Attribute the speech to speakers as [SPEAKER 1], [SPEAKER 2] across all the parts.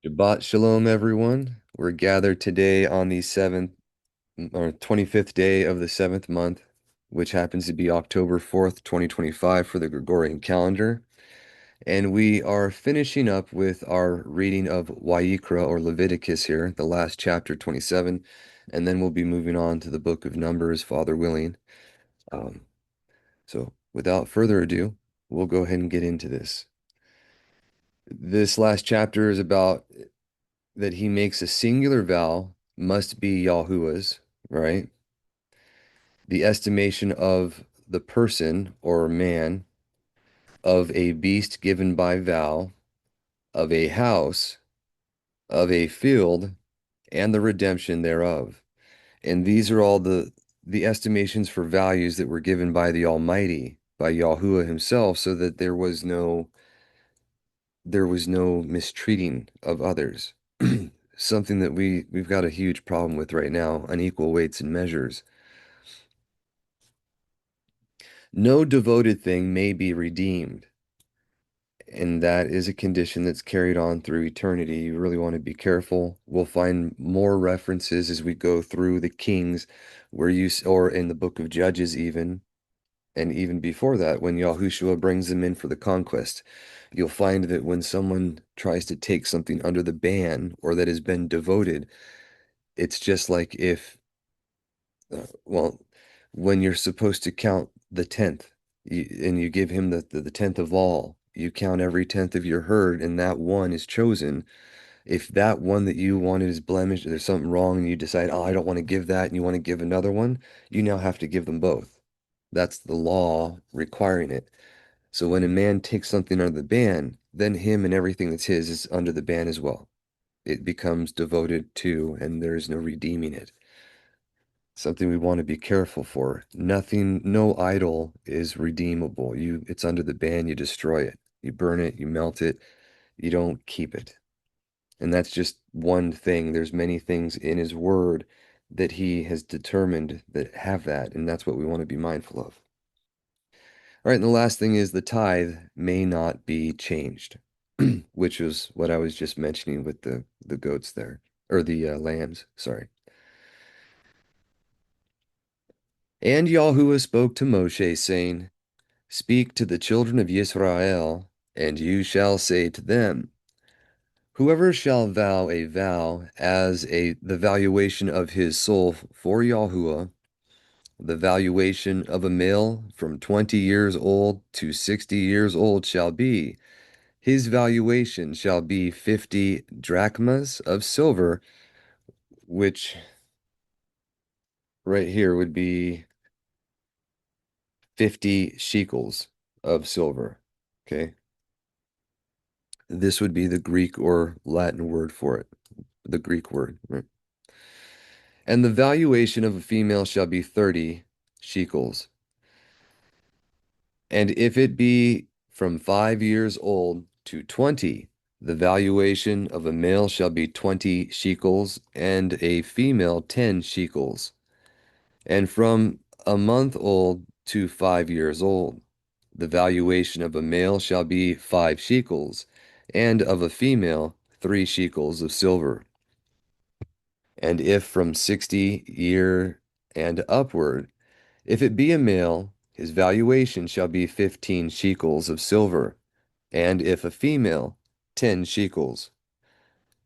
[SPEAKER 1] Shabbat Shalom, everyone. We're gathered today on the 7th or 25th day of the 7th month, which happens to be October 4th, 2025 for the Gregorian calendar. And we are finishing up with our reading of Wayikra or Leviticus here, the last chapter 27, and then we'll be moving on to the book of Numbers, Father willing. Um, so without further ado, we'll go ahead and get into this. This last chapter is about that he makes a singular vow must be Yahuwah's, right? The estimation of the person or man, of a beast given by vow, of a house, of a field, and the redemption thereof. And these are all the estimations for values that were given by the Almighty, by Yahuwah himself, so that there was no mistreating of others. Something that we've got a huge problem with right now, unequal weights and measures. No devoted thing may be redeemed, and that is a condition that's carried on through eternity. You really want to be careful. We'll find more references as we go through the Kings, or in the book of Judges even, and even before that, when Yahushua brings them in for the conquest. You'll find that when someone tries to take something under the ban or that has been devoted, it's just like if well, when you're supposed to count the tenth, and you give him the tenth of all, you count every tenth of your herd, and that one is chosen. If that one that you wanted is blemished, or there's something wrong, and you decide, oh, I don't want to give that, and you want to give another one, you now have to give them both. That's the law requiring it. So when a man takes something under the ban, then him and everything that's his is under the ban as well. It becomes devoted to, and there is no redeeming it. Something we want to be careful for. Nothing, no idol is redeemable. It's under the ban, you destroy it. You burn it, you melt it, you don't keep it. And that's just one thing. There's many things in his word that he has determined that have that, and that's what we want to be mindful of. All right, and the last thing is the tithe may not be changed, which was what I was just mentioning with the goats there, or the lambs, sorry. And Yahuwah spoke to Moshe, saying, Speak to the children of Israel, and you shall say to them, Whoever shall vow a vow as the valuation of his soul for Yahuwah, the valuation of a male from 20 years old to 60 years old shall be, his valuation shall be 50 drachmas of silver, which right here would be 50 shekels of silver. Okay. This would be the Greek or Latin word for it, the Greek word, right? And the valuation of a female shall be 30 shekels. And if it be from 5 years old to 20, the valuation of a male shall be 20 shekels, and a female 10 shekels. And from a month old to 5 years old, the valuation of a male shall be 5 shekels, and of a female 3 shekels of silver. And if from 60 year and upward, if it be a male, his valuation shall be 15 shekels of silver, and if a female, 10 shekels.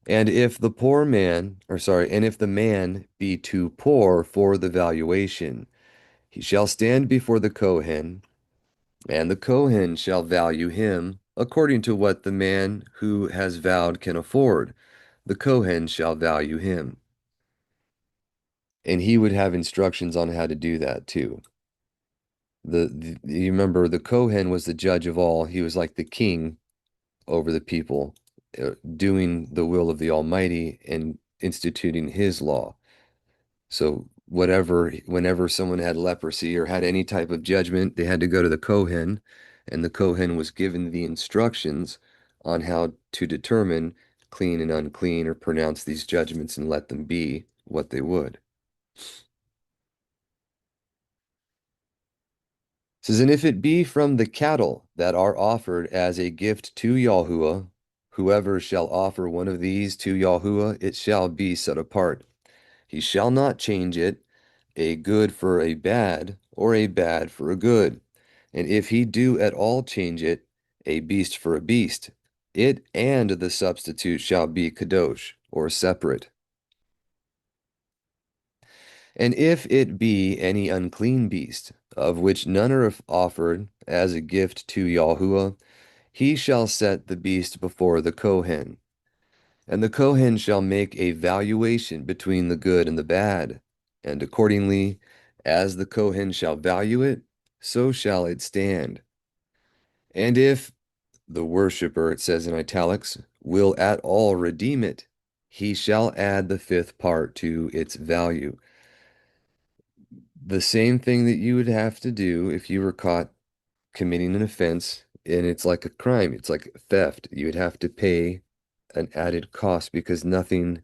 [SPEAKER 1] And if the poor man, or sorry, and if the man be too poor for the valuation, he shall stand before the Kohen, and the Kohen shall value him according to what the man who has vowed can afford. The Kohen shall value him. And he would have instructions on how to do that too. You remember the Kohen was the judge of all. He was like the king over the people, doing the will of the Almighty and instituting his law. So whenever someone had leprosy or had any type of judgment, they had to go to the Kohen, and the Kohen was given the instructions on how to determine clean and unclean or pronounce these judgments and let them be what they would. It says, and if it be from the cattle that are offered as a gift to Yahuwah, Whoever shall offer one of these to Yahuwah, it shall be set apart. He shall not change it, a good for a bad, or a bad for a good. And if he do at all change it, a beast for a beast, it and the substitute shall be kadosh, or separate. And if it be any unclean beast, of which none are offered as a gift to Yahuwah, he shall set the beast before the Kohen. And the Kohen shall make a valuation between the good and the bad, and accordingly, as the Kohen shall value it, so shall it stand. And if the worshipper, it says in italics, will at all redeem it, he shall add the fifth part to its value. The same thing that you would have to do if you were caught committing an offense, and it's like a crime, it's like theft. You would have to pay an added cost because nothing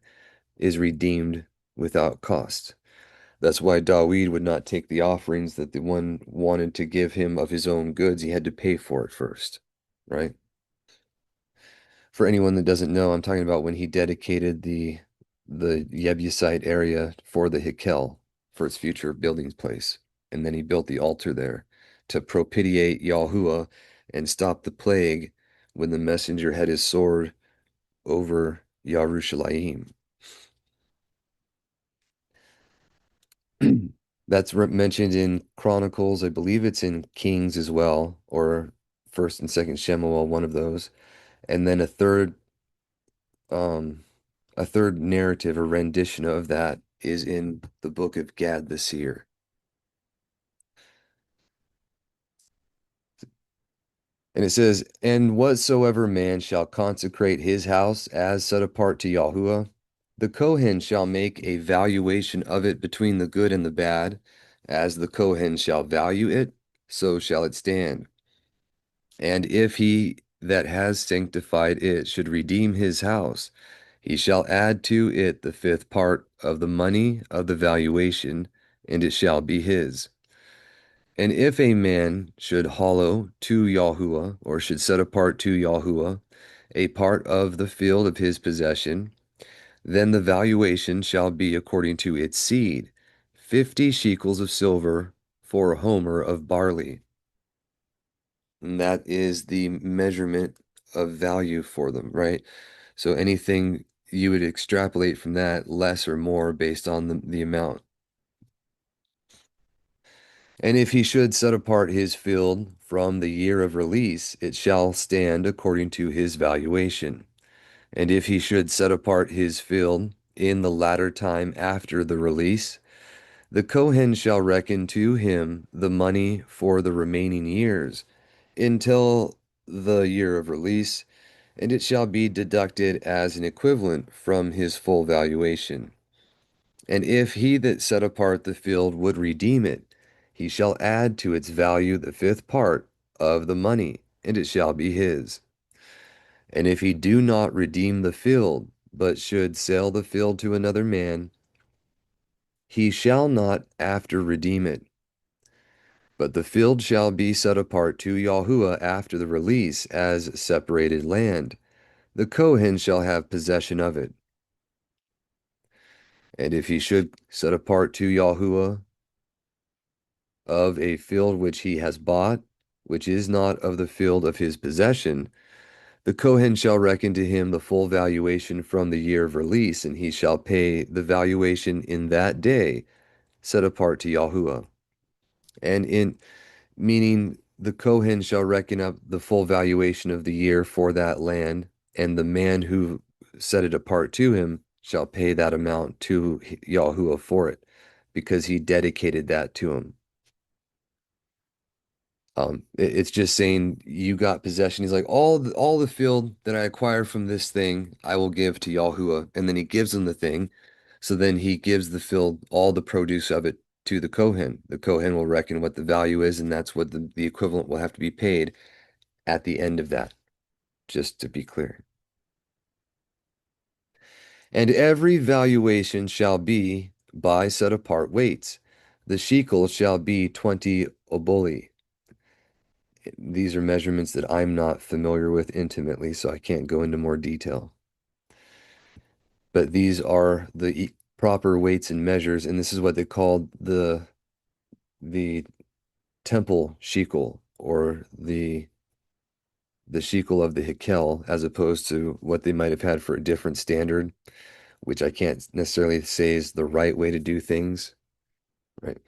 [SPEAKER 1] is redeemed without cost. That's why Dawid would not take the offerings that the one wanted to give him of his own goods. He had to pay for it first, right? For anyone that doesn't know, I'm talking about when he dedicated the Jebusite area for the Hikkel, for its future building place. And then he built the altar there to propitiate Yahuwah and stop the plague when the messenger had his sword over Yerushalayim. That's mentioned in Chronicles. I believe it's in Kings as well, or First and Second Shemuel, one of those. And then um, a third narrative or rendition of that is in the book of Gad the seer. And it says, "And whatsoever man shall consecrate his house as set apart to Yahuwah, the Kohen shall make a valuation of it between the good and the bad, as the Kohen shall value it, so shall it stand. And if he that has sanctified it should redeem his house, he shall add to it the fifth part of the money of the valuation, and it shall be his. And if a man should hallow to Yahuwah, or should set apart to Yahuwah, a part of the field of his possession, then the valuation shall be according to its seed, 50 shekels of silver for a homer of barley." And that is the measurement of value for them, right? So anything you would extrapolate from that, less or more based on the amount. And if he should set apart his field from the year of release, it shall stand according to his valuation. And if he should set apart his field in the latter time after the release, the Kohen shall reckon to him the money for the remaining years until the year of release, and it shall be deducted as an equivalent from his full valuation. And if he that set apart the field would redeem it, he shall add to its value the fifth part of the money, and it shall be his. And if he do not redeem the field, but should sell the field to another man, he shall not after redeem it. But the field shall be set apart to Yahuwah after the release as separated land. The Kohen shall have possession of it. And if he should set apart to Yahuwah of a field which he has bought, which is not of the field of his possession, the Kohen shall reckon to him the full valuation from the year of release, and he shall pay the valuation in that day set apart to Yahuwah. And in meaning the Kohen shall reckon up the full valuation of the year for that land, and the man who set it apart to him shall pay that amount to Yahuwah for it, because he dedicated that to him. It's just saying you got possession. He's like, all the field that I acquired from this thing, I will give to Yahuwah. And then he gives him the thing. So then he gives the field, all the produce of it to the Kohen. The Kohen will reckon what the value is, and that's what the equivalent will have to be paid at the end of that, just to be clear. And every valuation shall be by set apart weights. The shekel shall be 20 oboli. These are measurements that I'm not familiar with intimately, so I can't go into more detail. But these are the proper weights and measures, and this is what they called the temple shekel, or the shekel of the Hikkel, as opposed to what they might have had for a different standard, which I can't necessarily say is the right way to do things, right?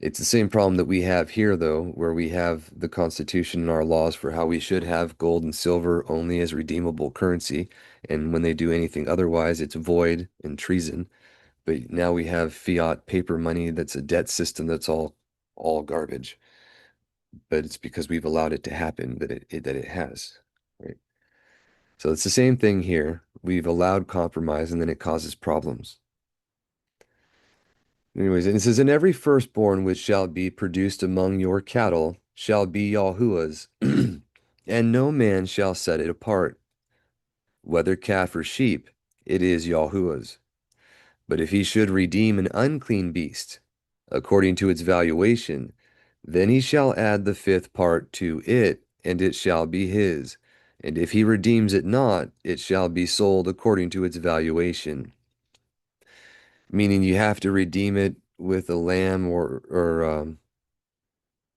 [SPEAKER 1] It's the same problem that we have here, though, where we have the Constitution and our laws for how we should have gold and silver only as redeemable currency. And when they do anything otherwise, it's void and treason. But now we have fiat paper money that's a debt system that's all garbage. But it's because we've allowed it to happen that it has, right? So it's the same thing here. We've allowed compromise and then it causes problems. Anyways, and it says, "And every firstborn which shall be produced among your cattle shall be Yahuwah's, and no man shall set it apart, whether calf or sheep, it is Yahuwah's. But if he should redeem an unclean beast, according to its valuation, then he shall add the fifth part to it, and it shall be his. And if he redeems it not, it shall be sold according to its valuation." Meaning you have to redeem it with a lamb or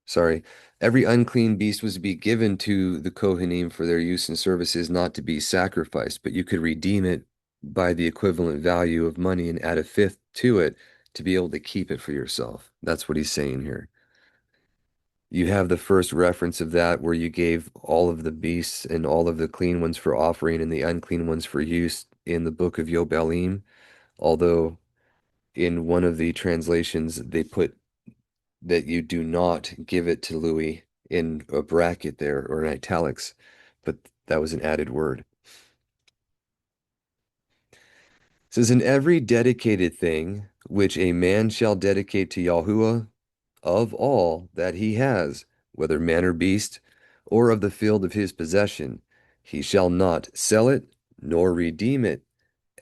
[SPEAKER 1] sorry, every unclean beast was to be given to the Kohanim for their use and services, not to be sacrificed, but you could redeem it by the equivalent value of money and add a fifth to it to be able to keep it for yourself. That's what he's saying here. You have the first reference of that where you gave all of the beasts and all of the clean ones for offering and the unclean ones for use in the book of Yobelim, although in one of the translations they put that you do not give it to Louis in a bracket there or in italics, but that was an added word. It says, "In every dedicated thing which a man shall dedicate to Yahuwah of all that he has, whether man or beast, or of the field of his possession, he shall not sell it nor redeem it.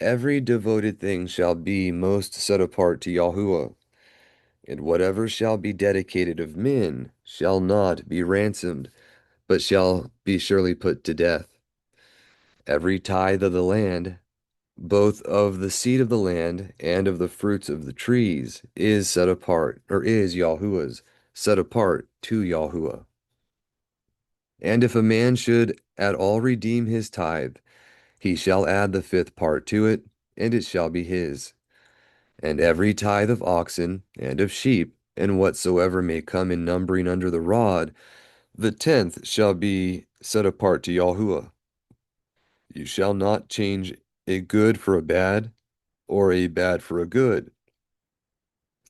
[SPEAKER 1] Every devoted thing shall be most set apart to Yahuwah. And whatever shall be dedicated of men shall not be ransomed, but shall be surely put to death. Every tithe of the land, both of the seed of the land and of the fruits of the trees, is set apart, or is Yahuwah's, set apart to Yahuwah. And if a man should at all redeem his tithe, he shall add the fifth part to it, and it shall be his. And every tithe of oxen and of sheep, and whatsoever may come in numbering under the rod, the tenth shall be set apart to Yahuwah. You shall not change a good for a bad, or a bad for a good.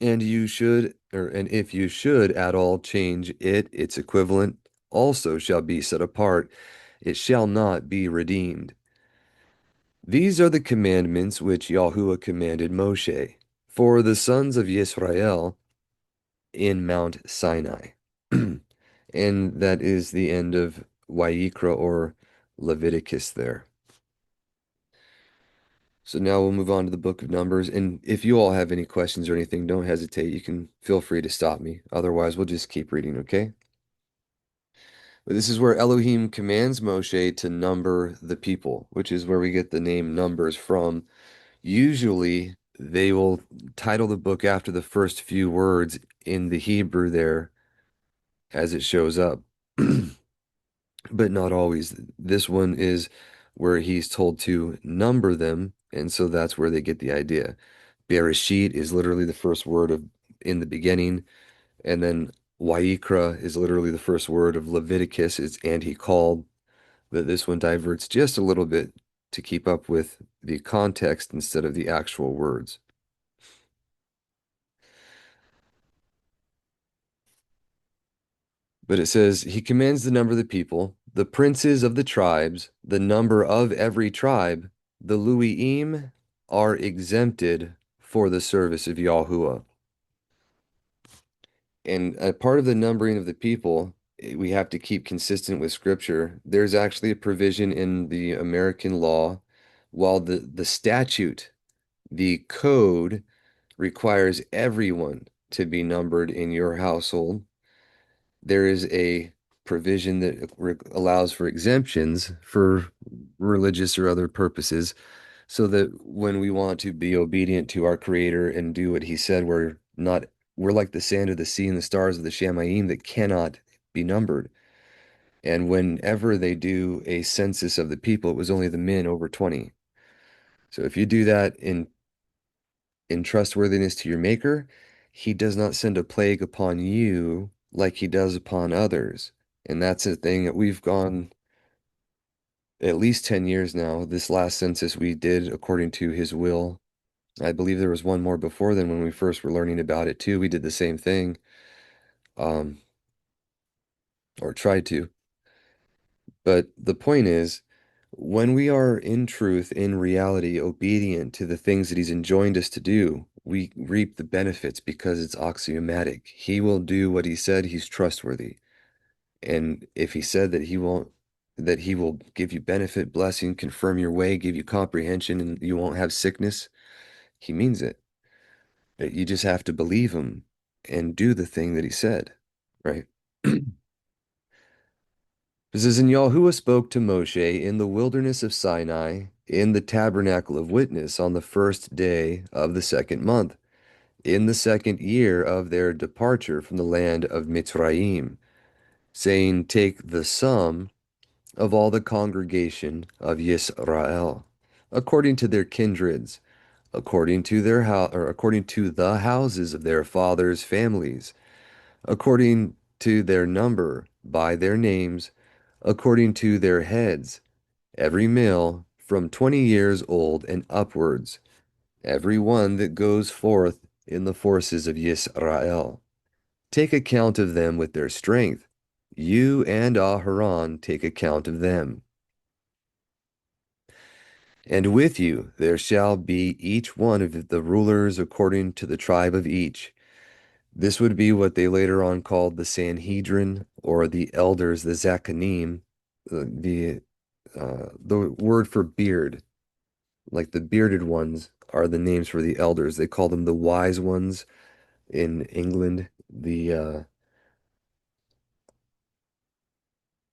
[SPEAKER 1] And if you should at all change it, its equivalent also shall be set apart. It shall not be redeemed. These are the commandments which Yahuwah commanded Moshe for the sons of Yisrael in Mount Sinai." And that is the end of Wayikra or Leviticus there. So now we'll move on to the book of Numbers. And if you all have any questions or anything, don't hesitate. You can feel free to stop me. Otherwise, we'll just keep reading, okay? But this is where Elohim commands Moshe to number the people, which is where we get the name Numbers from. Usually, they will title the book after the first few words in the Hebrew there as it shows up. But not always. This one is where he's told to number them, and so that's where they get the idea. Bereshit is literally the first word of in the beginning, and then Wayikra is literally the first word of Leviticus. It's and he called. But this one diverts just a little bit to keep up with the context instead of the actual words. But it says, he commands the number of the people, the princes of the tribes, the number of every tribe, the Luiim are exempted for the service of Yahuwah. And a part of the numbering of the people, we have to keep consistent with Scripture. There's actually a provision in the American law, while the statute, the code, requires everyone to be numbered in your household. There is a provision that allows for exemptions for religious or other purposes, so that when we want to be obedient to our Creator and do what He said, we're like the sand of the sea and the stars of the Shamayim that cannot be numbered. And whenever they do a census of the people, it was only the men over 20. So if you do that in trustworthiness to your Maker, He does not send a plague upon you like He does upon others. And that's a thing that we've gone at least 10 years now. This last census we did according to His will. I believe there was one more before then when we first were learning about it too. We did the same thing, um, or tried to. But the point is, when we are in truth, in reality, obedient to the things that He's enjoined us to do, we reap the benefits because it's axiomatic. He will do what He said. He's trustworthy. And if He said that He won't, that He will give you benefit, blessing, confirm your way, give you comprehension, and you won't have sickness, He means it. But you just have to believe Him and do the thing that He said, right? This is, and Yahuwah spoke to Moshe in the wilderness of Sinai, in the tabernacle of witness, on the first day of the second month, in the second year of their departure from the land of Mitzrayim, saying, Take the sum of all the congregation of Yisrael, according to their kindreds, according to their according to the houses of their fathers' families, according to their number, by their names, according to their heads, every male from 20 years old and upwards, every one that goes forth in the forces of Yisrael. Take account of them with their strength. You and Aharon take account of them. And with you there shall be each one of the rulers according to the tribe of each. This would be what they later on called the Sanhedrin, or the elders, the Zakanim, the word for beard, like the bearded ones are the names for the elders. They call them the wise ones in England.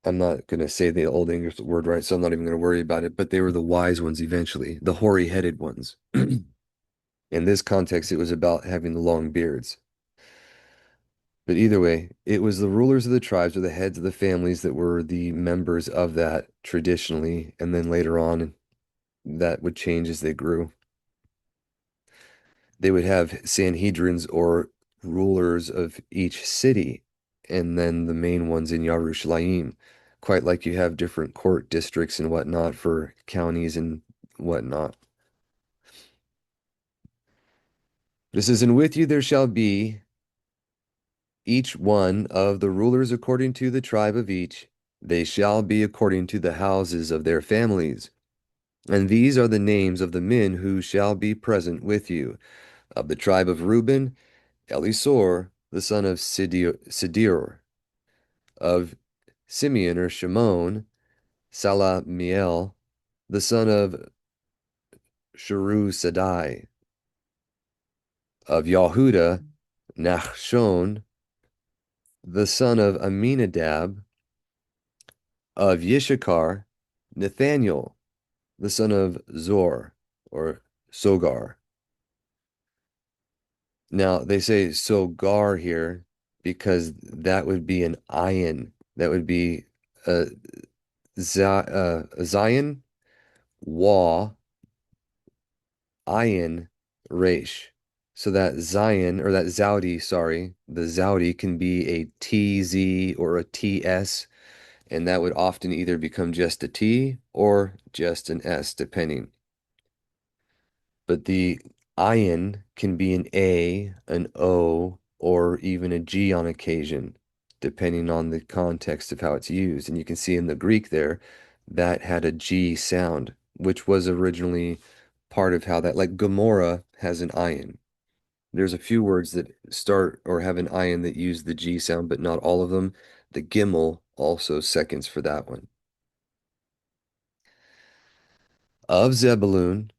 [SPEAKER 1] I'm not going to say the old English word right, so I'm not even going to worry about it, but they were the wise ones eventually, the hoary-headed ones. In this context, it was about having the long beards. But either way, it was the rulers of the tribes or the heads of the families that were the members of that traditionally, and then later on, that would change as they grew. They would have Sanhedrins or rulers of each city, and then the main ones in Yerushalayim, quite like you have different court districts and whatnot for counties and whatnot. This is, and with you there shall be each one of the rulers according to the tribe of each. They shall be according to the houses of their families. And these are the names of the men who shall be present with you. Of the tribe of Reuben, Elisor, the son of Sidir. Of Simeon or Shimon, Salamiel, the son of Sharu-Sadai. Of Yahuda, Nachshon, the son of Aminadab. Of Yishakar, Nathaniel, the son of Zor, or Sogar. Now, they say Sogar here because that would be an ayin. That would be a Zion, Wa, ayin, Resh. So that Zion, or that Zaudi, sorry, the Zaudi can be a TZ or a TS, and that would often either become just a T or just an S, depending. But the ayin can be an A, an O, or even a G on occasion, depending on the context of how it's used. And you can see in the Greek there, that had a G sound, which was originally part of how that, like Gomorrah has an ayin. There's a few words that start or have an ayin that use the G sound, but not all of them. The Gimel also seconds for that one. Of Zebulun,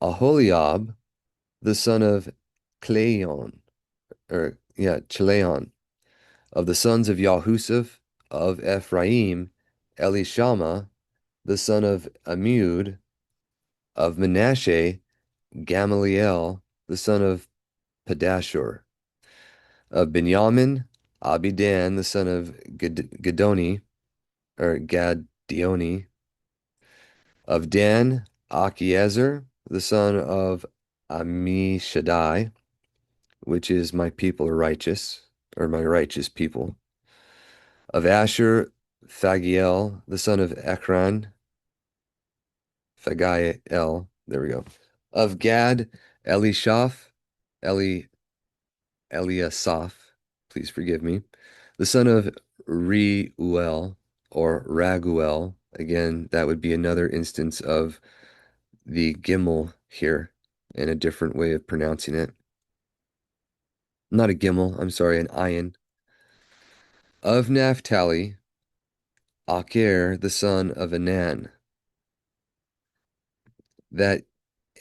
[SPEAKER 1] Aholiab, the son of Chileon, Chileon, of the sons of Yahusuf, of Ephraim, Elishama, the son of Ammiud; of Manasseh, Gamaliel, the son of Pedashur; of Benjamin, Abidan, the son of Gadoni, or Gadioni; of Dan, Achiezer, the son of Ammishaddai, which is my people are righteous, or my righteous people; of Asher, Phagiel, the son of Ekran, Phagiel, there we go; of Gad, Elishaph, Eli, Eliasaph, please forgive me, the son of Reuel, or Raguel. Again, that would be another instance of the Gimel here and a different way of pronouncing it. Not a Gimel, I'm sorry, an Ayin. Of Naphtali, Acher, the son of Anan. That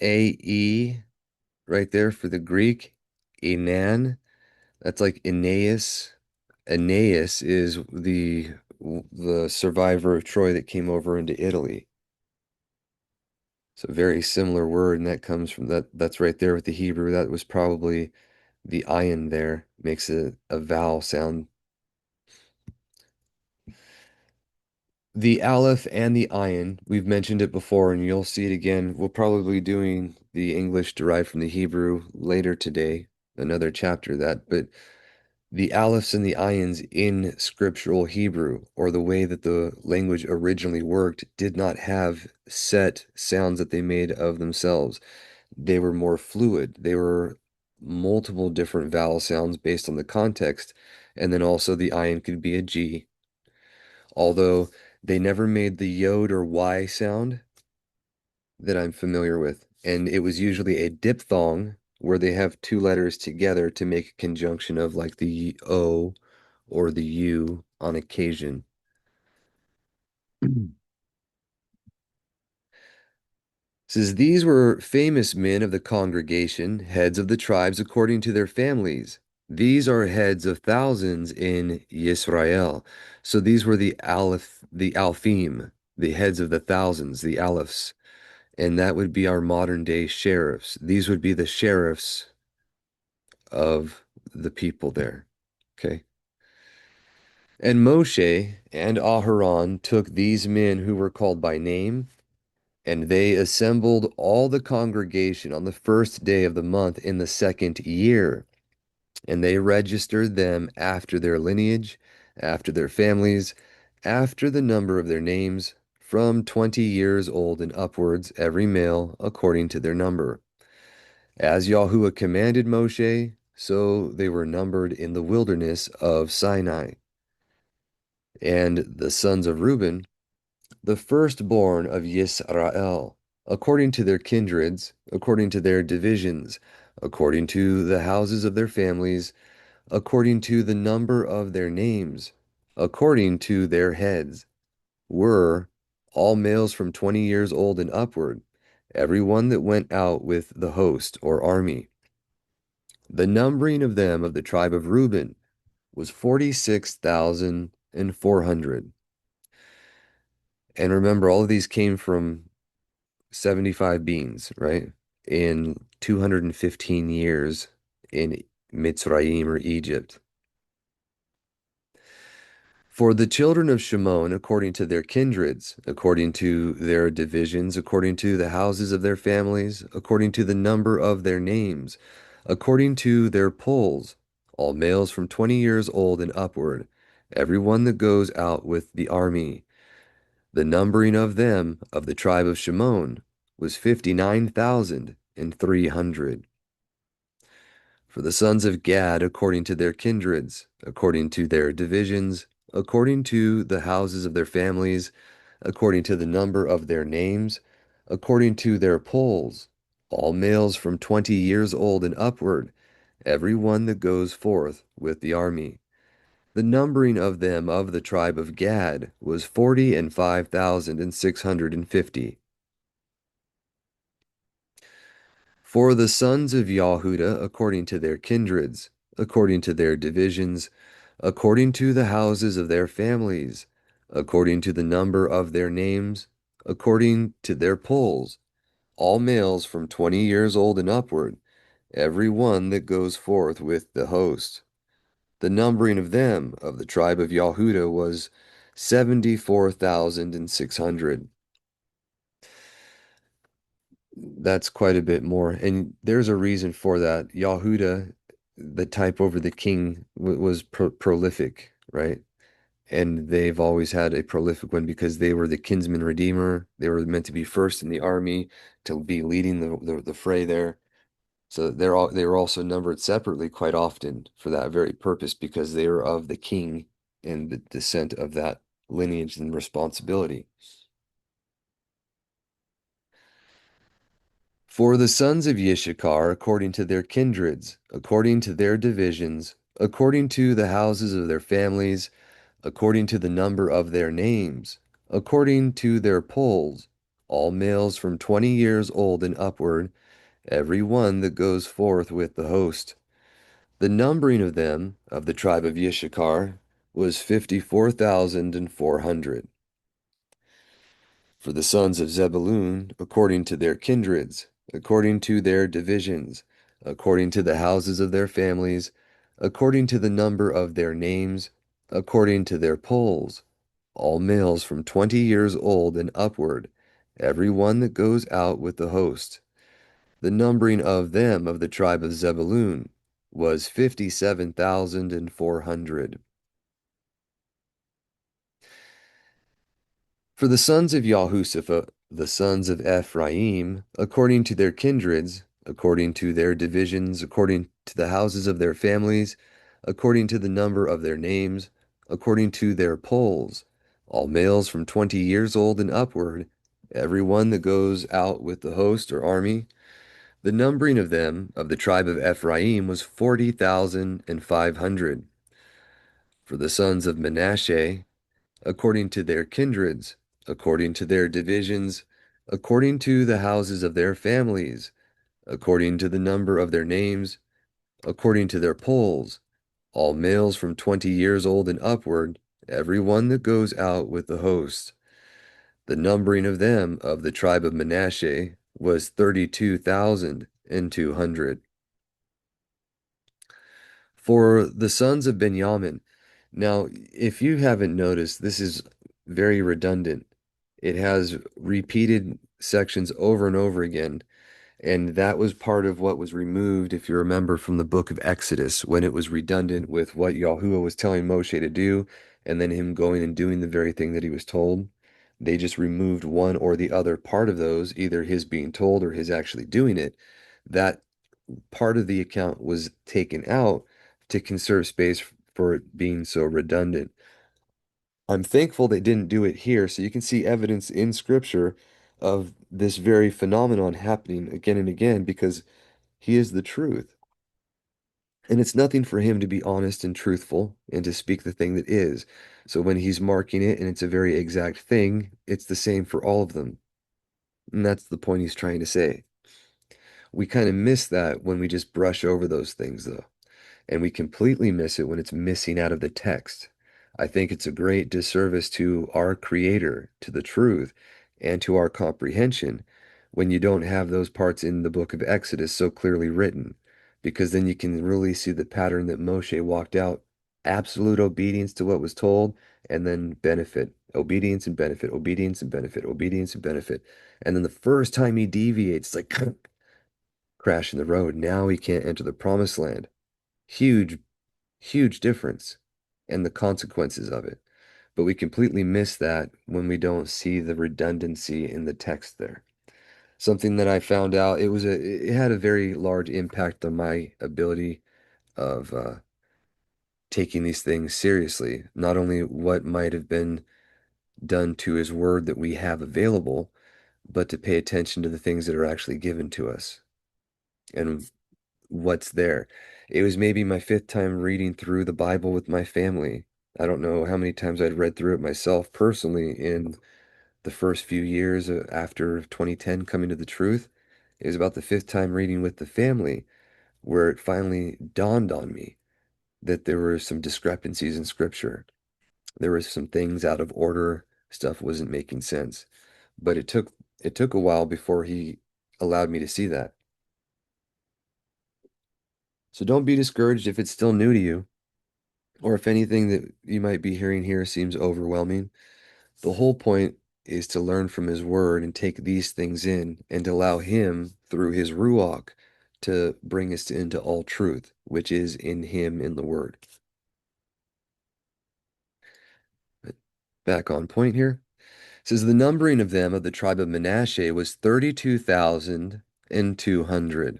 [SPEAKER 1] A-E right there for the Greek, Enan, that's like Aeneas. Aeneas is the survivor of Troy that came over into Italy. So very similar word, and that comes from that's right there with the Hebrew. That was probably the ayin there, makes a vowel sound. The aleph and the ayin, we've mentioned it before, and you'll see it again. We'll probably be doing the English derived from the Hebrew later today, another chapter of that, but the alephs and the ayins in scriptural Hebrew, or the way that the language originally worked, did not have set sounds that they made of themselves. They were more fluid. They were multiple different vowel sounds based on the context, and then also the ayin could be a G, although they never made the yod or Y sound that I'm familiar with. And it was usually a diphthong where they have two letters together to make a conjunction of like the O or the U on occasion. Says these were famous men of the congregation, heads of the tribes according to their families. These are heads of thousands in Yisrael. So these were the Alphim, the heads of the thousands, the Alephs, and that would be our modern day sheriffs. These would be the sheriffs of the people there. Okay. And Moshe and Aharon took these men who were called by name, and they assembled all the congregation on the first day of the month in the second year. And they registered them after their lineage, after their families, after the number of their names, from 20 years old and upwards, every male according to their number. As Yahuwah commanded Moshe, so they were numbered in the wilderness of Sinai. And the sons of Reuben, the firstborn of Yisrael, according to their kindreds, according to their divisions, according to the houses of their families, according to the number of their names, according to their heads, were all males from 20 years old and upward, every one that went out with the host or army. The numbering of them of the tribe of Reuben was 46,400. And remember, all of these came from 75 beings, right? In 215 years in Mitzrayim or Egypt. For the children of Shimon, according to their kindreds, according to their divisions, according to the houses of their families, according to the number of their names, according to their polls, all males from 20 years old and upward, every one that goes out with the army. The numbering of them of the tribe of Shimon was 59,300. For the sons of Gad, according to their kindreds, according to their divisions, according to the houses of their families, according to the number of their names, according to their polls, all males from 20 years old and upward, every one that goes forth with the army. The numbering of them of the tribe of Gad was 45,650. For the sons of Yahudah, according to their kindreds, according to their divisions, according to the houses of their families, according to the number of their names, according to their polls, all males from 20 years old and upward, every one that goes forth with the host. The numbering of them of the tribe of Yahudah was 74,600. That's quite a bit more. And there's a reason for that. Yahudah, the type over the king, was prolific, right? And they've always had a prolific one because they were the kinsman redeemer. They were meant to be first in the army to be leading the fray there. So they were also numbered separately quite often for that very purpose because they were of the king and the descent of that lineage and responsibility. For the sons of Issachar, according to their kindreds, according to their divisions, according to the houses of their families, according to the number of their names, according to their polls, all males from 20 years old and upward, every one that goes forth with the host. The numbering of them, of the tribe of Issachar, was 54,400. For the sons of Zebulun, according to their kindreds, according to their divisions, according to the houses of their families, according to the number of their names, according to their polls, all males from 20 years old and upward, every one that goes out with the host. The numbering of them of the tribe of Zebulun was 57,400. For the sons of Yahushaphat, the sons of Ephraim, according to their kindreds, according to their divisions, according to the houses of their families, according to the number of their names, according to their polls, all males from 20 years old and upward, every one that goes out with the host or army, the numbering of them of the tribe of Ephraim was 40,500. For the sons of Manasseh, according to their kindreds, according to their divisions, according to the houses of their families, according to the number of their names, according to their polls, all males from 20 years old and upward, every one that goes out with the host. The numbering of them of the tribe of Manasseh was 32,200. For the sons of Benjamin, now, if you haven't noticed, this is very redundant. It has repeated sections over and over again. And that was part of what was removed, if you remember, from the book of Exodus, when it was redundant with what Yahuwah was telling Moshe to do, and then him going and doing the very thing that he was told. They just removed one or the other part of those, either his being told or his actually doing it. That part of the account was taken out to conserve space for it being so redundant. I'm thankful they didn't do it here, so you can see evidence in Scripture of this very phenomenon happening again and again because he is the truth. And it's nothing for him to be honest and truthful and to speak the thing that is. So when he's marking it and it's a very exact thing, it's the same for all of them. And that's the point he's trying to say. We kind of miss that when we just brush over those things, though. And we completely miss it when it's missing out of the text. I think it's a great disservice to our Creator, to the truth, and to our comprehension when you don't have those parts in the book of Exodus so clearly written, because then you can really see the pattern that Moshe walked out, absolute obedience to what was told, and then benefit, obedience and benefit, obedience and benefit, obedience and benefit. And then the first time he deviates, it's like crash in the road. Now he can't enter the promised land. Huge, huge difference and the consequences of it. But we completely miss that when we don't see the redundancy in the text there. Something that I found out, it had a very large impact on my ability of taking these things seriously. Not only what might have been done to his word that we have available, but to pay attention to the things that are actually given to us and what's there. It was maybe my fifth time reading through the Bible with my family. I don't know how many times I'd read through it myself personally in the first few years after 2010 coming to the truth. It was about the fifth time reading with the family where it finally dawned on me that there were some discrepancies in scripture. There were some things out of order. Stuff wasn't making sense. But it took a while before he allowed me to see that. So don't be discouraged if it's still new to you, or if anything that you might be hearing here seems overwhelming. The whole point is to learn from his word and take these things in and allow him through his ruach to bring us into all truth, which is in him in the word. Back on point here. It says the numbering of them of the tribe of Manasseh was 32,200.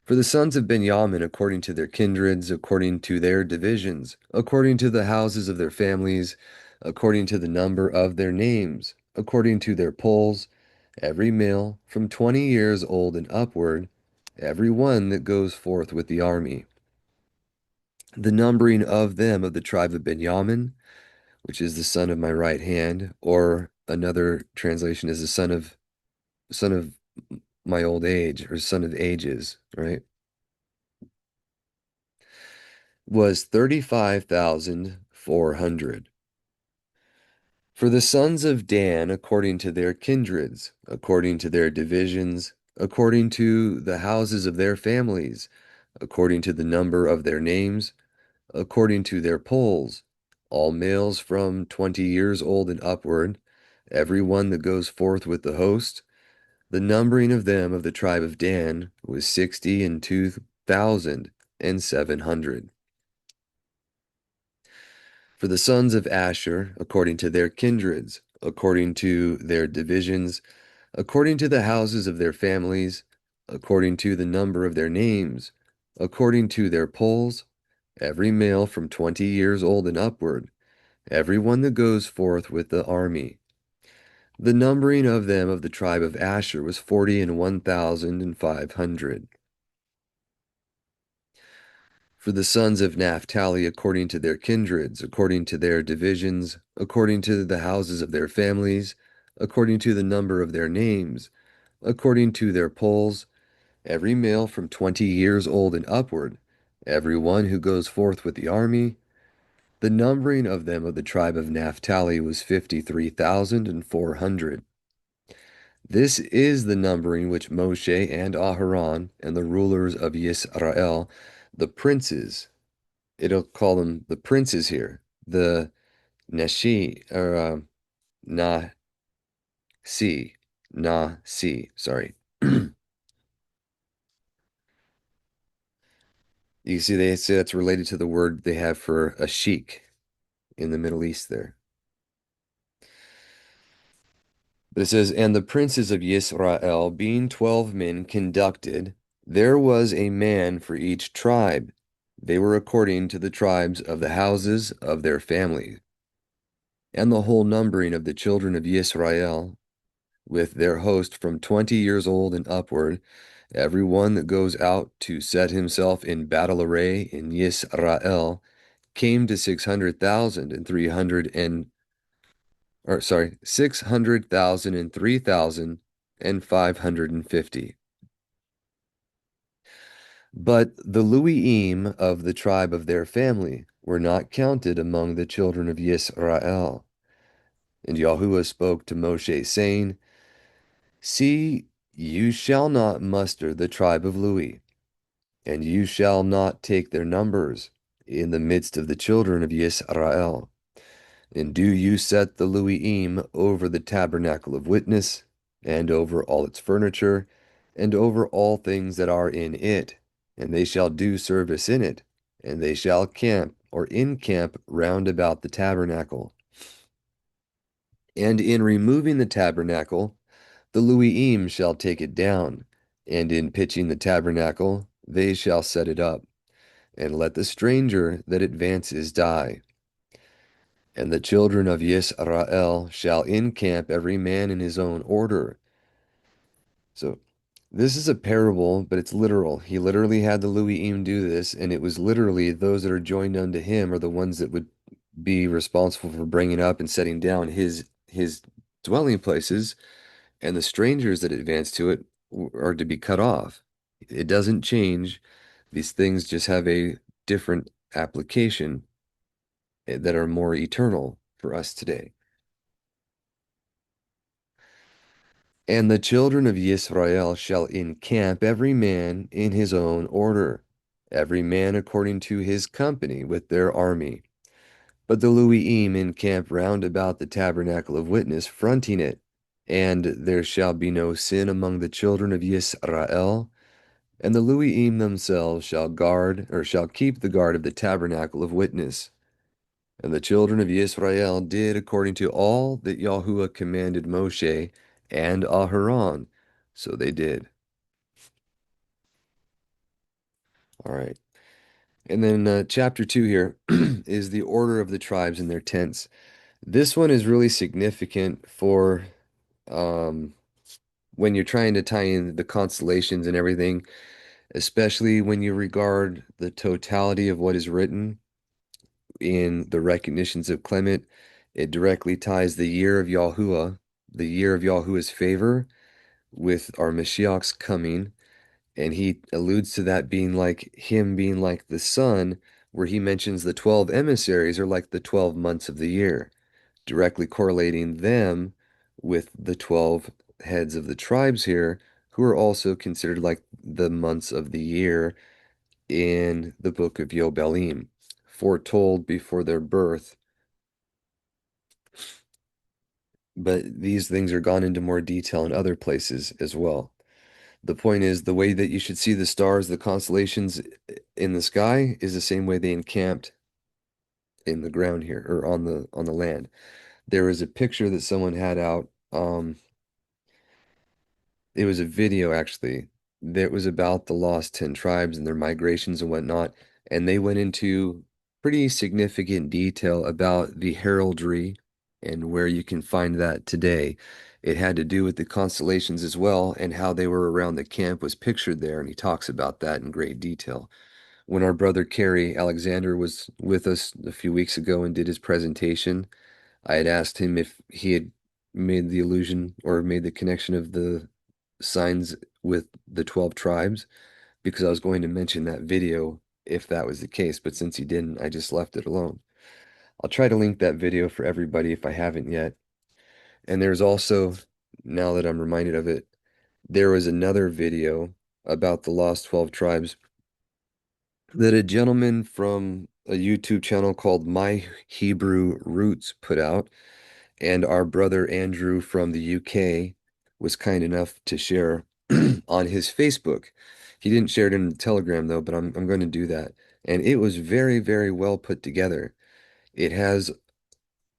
[SPEAKER 1] For the sons of Benjamin, according to their kindreds, according to their divisions, according to the houses of their families, according to the number of their names, according to their polls, every male from 20 years old and upward, every one that goes forth with the army. The numbering of them of the tribe of Benjamin, which is the son of my right hand, or another translation is the son of my old age, or son of ages, right? Was 35,400. For the sons of Dan, according to their kindreds, according to their divisions, according to the houses of their families, according to the number of their names, according to their polls, all males from 20 years old and upward, every one that goes forth with the host, the numbering of them of the tribe of Dan was 62,700. For the sons of Asher, according to their kindreds, according to their divisions, according to the houses of their families, according to the number of their names, according to their polls, every male from 20 years old and upward, every one that goes forth with the army. The numbering of them of the tribe of Asher was 41,500. For the sons of Naphtali, according to their kindreds, according to their divisions, according to the houses of their families, according to the number of their names, according to their polls, every male from 20 years old and upward, every one who goes forth with the army, the numbering of them of the tribe of Naphtali was 53,400. This is the numbering which Moshe and Aharon and the rulers of Yisrael, the princes, it'll call them the princes here, the Nashi, or Nasi, Nasi, sorry. You see, they say that's related to the word they have for a sheik in the Middle East there. But it says, and the princes of Yisrael, being 12 men, conducted, there was a man for each tribe. They were according to the tribes of the houses of their family. And the whole numbering of the children of Yisrael, with their host from 20 years old and upward, every one that goes out to set himself in battle array in Yisrael, came to 600,550. But the Leviim of the tribe of their family were not counted among the children of Yisrael. And Yahuwah spoke to Moshe, saying, See, you shall not muster the tribe of Levi, and you shall not take their numbers in the midst of the children of Yisrael. And do you set the Leviim over the tabernacle of witness, and over all its furniture, and over all things that are in it, and they shall do service in it, and they shall camp or encamp round about the tabernacle. And in removing the tabernacle, the Leviim shall take it down, and in pitching the tabernacle, they shall set it up, and let the stranger that advances die. And the children of Yisrael shall encamp every man in his own order. So this is a parable, but it's literal. He literally had the Leviim do this, and it was literally those that are joined unto him are the ones that would be responsible for bringing up and setting down his dwelling places, and the strangers that advance to it are to be cut off. It doesn't change. These things just have a different application that are more eternal for us today. And the children of Israel shall encamp every man in his own order, every man according to his company with their army. But the Luiim encamp round about the tabernacle of witness, fronting it. And there shall be no sin among the children of Israel. And the Luiim themselves shall guard, or shall keep the guard of the tabernacle of witness. And the children of Israel did according to all that Yahuwah commanded Moshe and Aharon. So they did. All right. And then chapter 2 here is the order of the tribes and their tents. This one is really significant for um, when you're trying to tie in the constellations and everything, especially when you regard the totality of what is written in the recognitions of Clement. It directly ties the year of Yahuwah, the year of Yahuwah's favor, with our Mashiach's coming. And he alludes to that being like him being like the sun, where he mentions the 12 emissaries are like the 12 months of the year, directly correlating them with the 12 heads of the tribes here, who are also considered like the months of the year in the book of Yobelim, foretold before their birth. But these things are gone into more detail in other places as well. The point is, the way that you should see the stars, the constellations in the sky, is the same way they encamped in the ground here, or on the land. There was a picture that someone had out. It was a video actually that was about the lost 10 tribes and their migrations and whatnot. And they went into pretty significant detail about the heraldry and where you can find that today. It had to do with the constellations as well, and how they were around the camp was pictured there. And he talks about that in great detail. When our brother Kerry Alexander was with us a few weeks ago and did his presentation, I had asked him if he had made the illusion or made the connection of the signs with the 12 tribes, because I was going to mention that video if that was the case, but since he didn't, I just left it alone. I'll try to link that video for everybody if I haven't yet. And there's also, now that I'm reminded of it, there was another video about the lost 12 tribes that a gentleman from a YouTube channel called My Hebrew Roots put out. And our brother Andrew from the UK was kind enough to share on his Facebook. He didn't share it in the Telegram though, but I'm going to do that. And it was very, very well put together. It has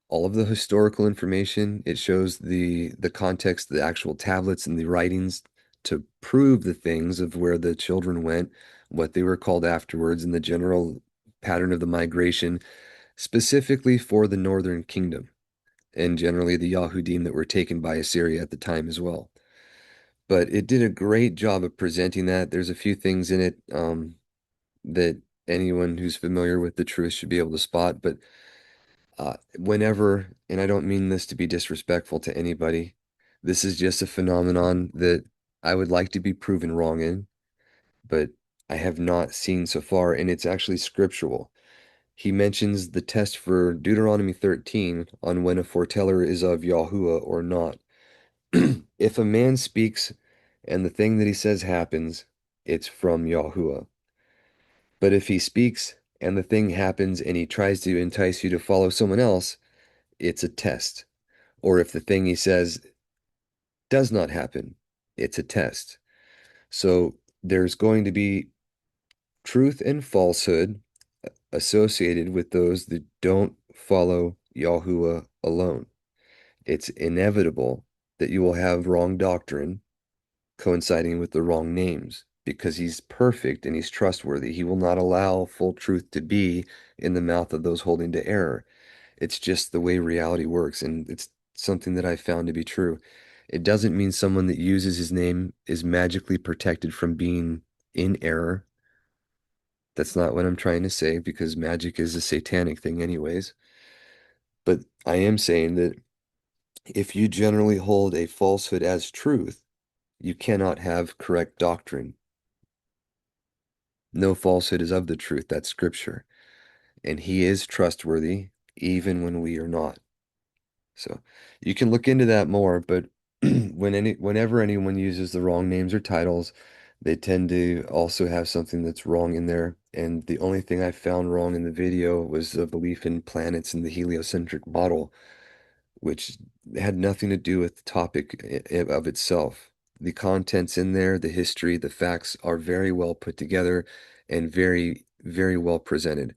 [SPEAKER 1] all of the historical information. It shows the context, the actual tablets and the writings to prove the things of where the children went, what they were called afterwards, and the general pattern of the migration, specifically for the Northern Kingdom and generally the Yahudim that were taken by Assyria at the time as well. But it did a great job of presenting that. There's a few things in it that anyone who's familiar with the truth should be able to spot. But whenever, and I don't mean this to be disrespectful to anybody, this is just a phenomenon that I would like to be proven wrong in, but I have not seen so far, and it's actually scriptural. He mentions the test for Deuteronomy 13 on when a foreteller is of Yahuwah or not. If a man speaks and the thing that he says happens, it's from Yahuwah. But if he speaks and the thing happens and he tries to entice you to follow someone else, it's a test. Or if the thing he says does not happen, it's a test. So there's going to be truth and falsehood associated with those that don't follow Yahuwah alone. It's inevitable that you will have wrong doctrine coinciding with the wrong names, because he's perfect and he's trustworthy. He will not allow full truth to be in the mouth of those holding to error. It's just the way reality works, and it's something that I found to be true. It doesn't mean someone that uses his name is magically protected from being in error. That's not what I'm trying to say, because magic is a satanic thing anyways. But I am saying that if you generally hold a falsehood as truth, you cannot have correct doctrine. No falsehood is of the truth. That's scripture. And he is trustworthy even when we are not. So you can look into that more, but whenever anyone uses the wrong names or titles, they tend to also have something that's wrong in there. And the only thing I found wrong in the video was a belief in planets and the heliocentric model, which had nothing to do with the topic of itself. The contents in there, the history, the facts are very well put together and very, very well presented.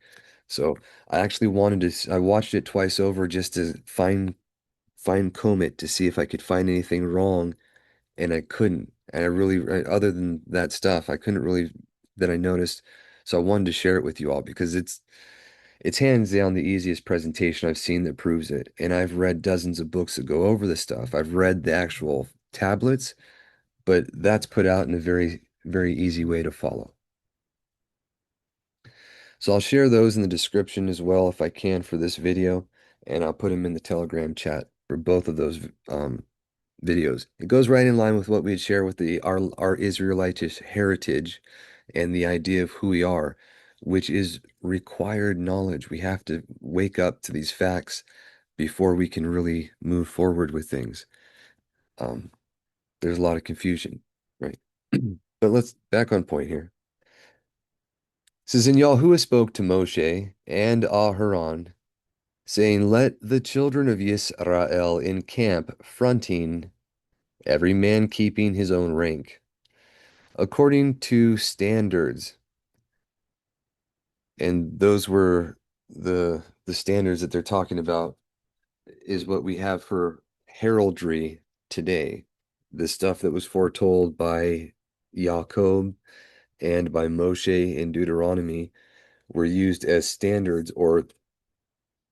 [SPEAKER 1] So I actually I watched it twice over just to fine comb it to see if I could find anything wrong, and I couldn't. And other than that stuff, I couldn't really that I noticed. So I wanted to share it with you all because it's hands down the easiest presentation I've seen that proves it. And I've read dozens of books that go over this stuff. I've read the actual tablets, but that's put out in a very, very easy way to follow. So I'll share those in the description as well if I can for this video, and I'll put them in the Telegram chat for both of those videos. It goes right in line with what we'd share with our Israelitish heritage and the idea of who we are, which is required knowledge. We have to wake up to these facts before we can really move forward with things. Um, there's a lot of confusion, right? But let's back on point here. It says, And Yahuwah spoke to Moshe and Aharon, saying, Let the children of Yisrael encamp fronting, every man keeping his own rank, according to standards. And those were the standards that they're talking about is what we have for heraldry today. The stuff that was foretold by Jacob and by Moshe in Deuteronomy were used as standards or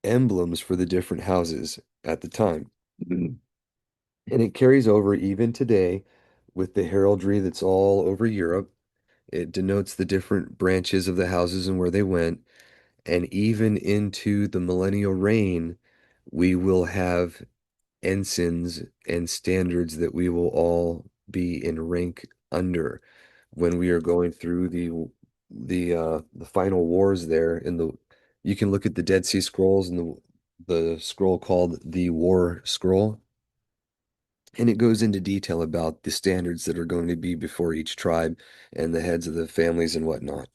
[SPEAKER 1] emblems for the different houses at the time. And it carries over even today with the heraldry that's all over Europe. It denotes the different branches of the houses and where they went. And even into the millennial reign, we will have ensigns and standards that we will all be in rank under when we are going through the final wars there in the you can look at the Dead Sea Scrolls and the scroll called the War Scroll, and it goes into detail about the standards that are going to be before each tribe and the heads of the families and whatnot.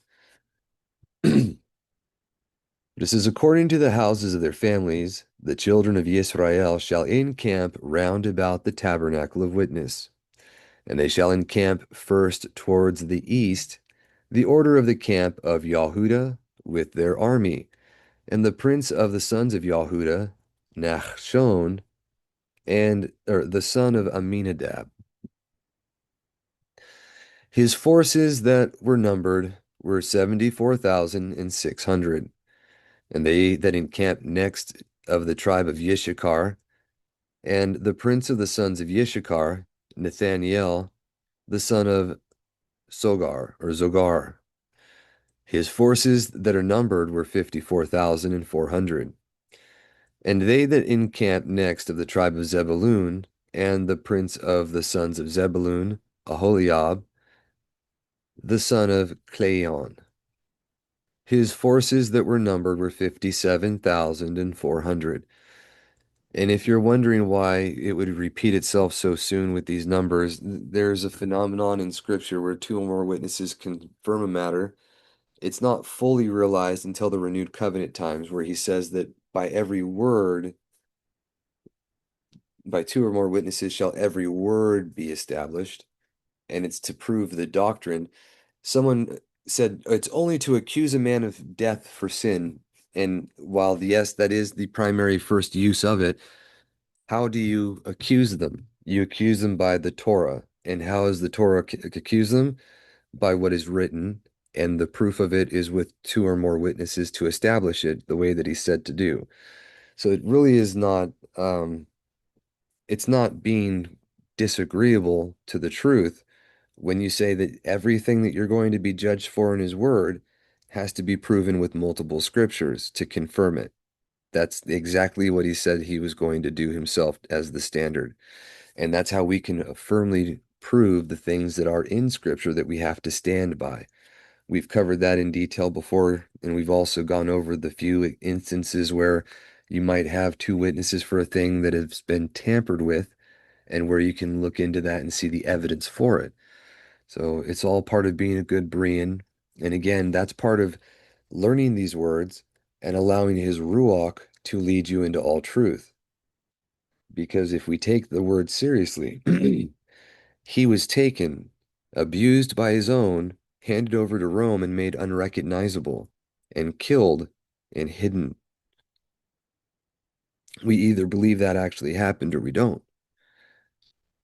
[SPEAKER 1] This is according to the houses of their families, the children of Israel shall encamp round about the tabernacle of witness, and they shall encamp first towards the east, the order of the camp of Yahudah with their army, and the prince of the sons of Yahudah, Nachshon, and or the son of Aminadab. His forces that were numbered were 74,600. And they that encamped next of the tribe of Yishakar, and the prince of the sons of Yishakar, Nathaniel, the son of Zogar. His forces that are numbered were 54,400. And they that encamped next of the tribe of Zebulun, and the prince of the sons of Zebulun, Aholiab, the son of Cleon. His forces that were numbered were 57,400. And if you're wondering why it would repeat itself so soon with these numbers, there's a phenomenon in scripture where two or more witnesses confirm a matter. It's not fully realized until the renewed covenant times, where he says that by every word, by two or more witnesses shall every word be established. And it's to prove the doctrine. Someone said it's only to accuse a man of death for sin. And while, yes, that is the primary first use of it, how do you accuse them? You accuse them by the Torah. And how is the Torah accuse them? By what is written. And the proof of it is with two or more witnesses to establish it the way that he said to do. So it really is not, it's not being disagreeable to the truth when you say that everything that you're going to be judged for in his word has to be proven with multiple scriptures to confirm it. That's exactly what he said he was going to do himself as the standard. And that's how we can firmly prove the things that are in scripture that we have to stand by. We've covered that in detail before, and we've also gone over the few instances where you might have two witnesses for a thing that has been tampered with, and where you can look into that and see the evidence for it. So it's all part of being a good Berean. And again, that's part of learning these words and allowing his Ruach to lead you into all truth. Because if we take the word seriously, he was taken, abused by his own, handed over to Rome and made unrecognizable, and killed and hidden. We either believe that actually happened or we don't,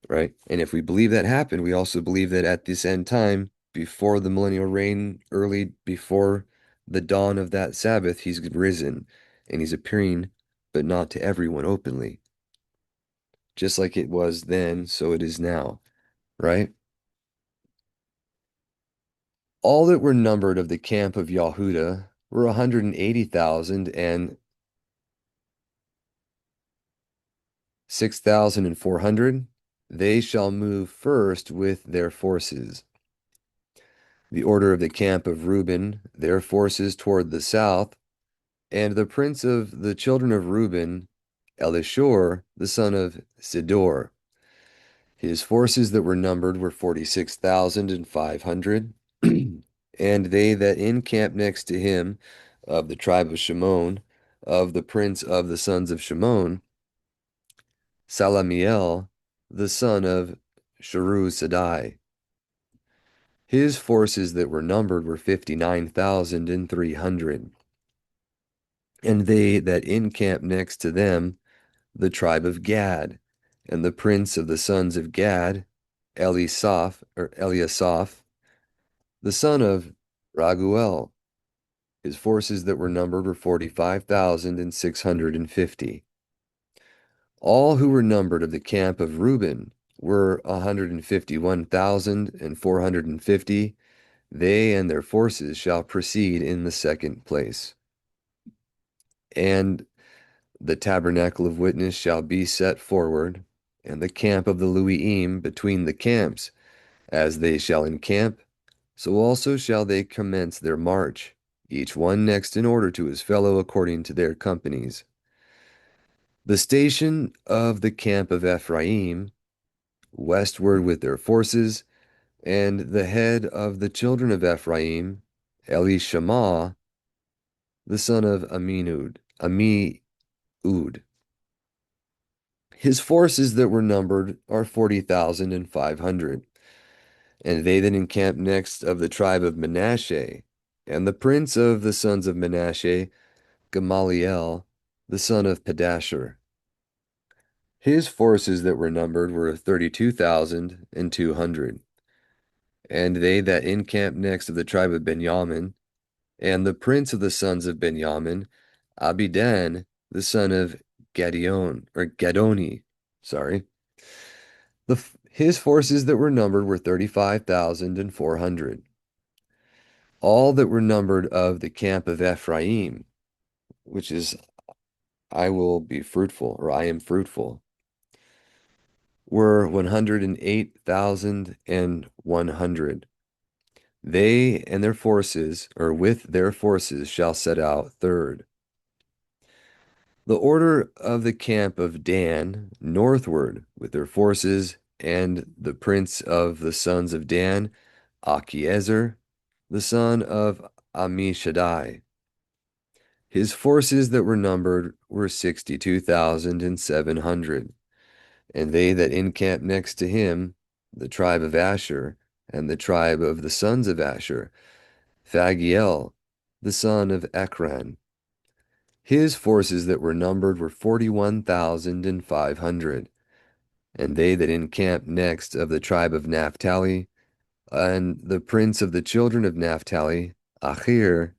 [SPEAKER 1] right? And if we believe that happened, we also believe that at this end time, before the millennial reign, early before the dawn of that Sabbath, he's risen and he's appearing, but not to everyone openly. Just like it was then, so it is now, right? All that were numbered of the camp of Yahudah were 180,000 and 6,400. They shall move first with their forces. The order of the camp of Reuben, their forces toward the south, and the prince of the children of Reuben, Elishur, the son of Sidor. His forces that were numbered were 46,500. And they that encamped next to him, of the tribe of Shimon, of the prince of the sons of Shimon, Salamiel, the son of Sharu-Sadai. His forces that were numbered were 59,300. And they that encamped next to them, the tribe of Gad, and the prince of the sons of Gad, Eliasaph, the son of Raguel. His forces that were numbered were 45,650. All who were numbered of the camp of Reuben were 151,450. They and their forces shall proceed in the second place. And the tabernacle of witness shall be set forward, and the camp of the Luiim between the camps. As they shall encamp, so also shall they commence their march, each one next in order to his fellow according to their companies. The station of the camp of Ephraim, westward with their forces, and the head of the children of Ephraim, Elishama, the son of Ammiud. His forces that were numbered are 40,500. And they that encamped next of the tribe of Manasseh, and the prince of the sons of Manasseh, Gamaliel, the son of Pedashur. His forces that were numbered were 32,200. And they that encamped next of the tribe of Benjamin, and the prince of the sons of Benjamin, Abidan, the son of Gadoni, sorry. His forces that were numbered were 35,400. All that were numbered of the camp of Ephraim, which is, I will be fruitful, or I am fruitful, were 108,100. They and their forces, or with their forces, shall set out third. The order of the camp of Dan, northward, with their forces, and the prince of the sons of Dan, Achiezer, the son of Ammishaddai. His forces that were numbered were 62,700. And they that encamped next to him, the tribe of Asher, and the tribe of the sons of Asher, Phagiel, the son of Ekran. His forces that were numbered were 41,500. And they that encamped next of the tribe of Naphtali, and the prince of the children of Naphtali, Achir,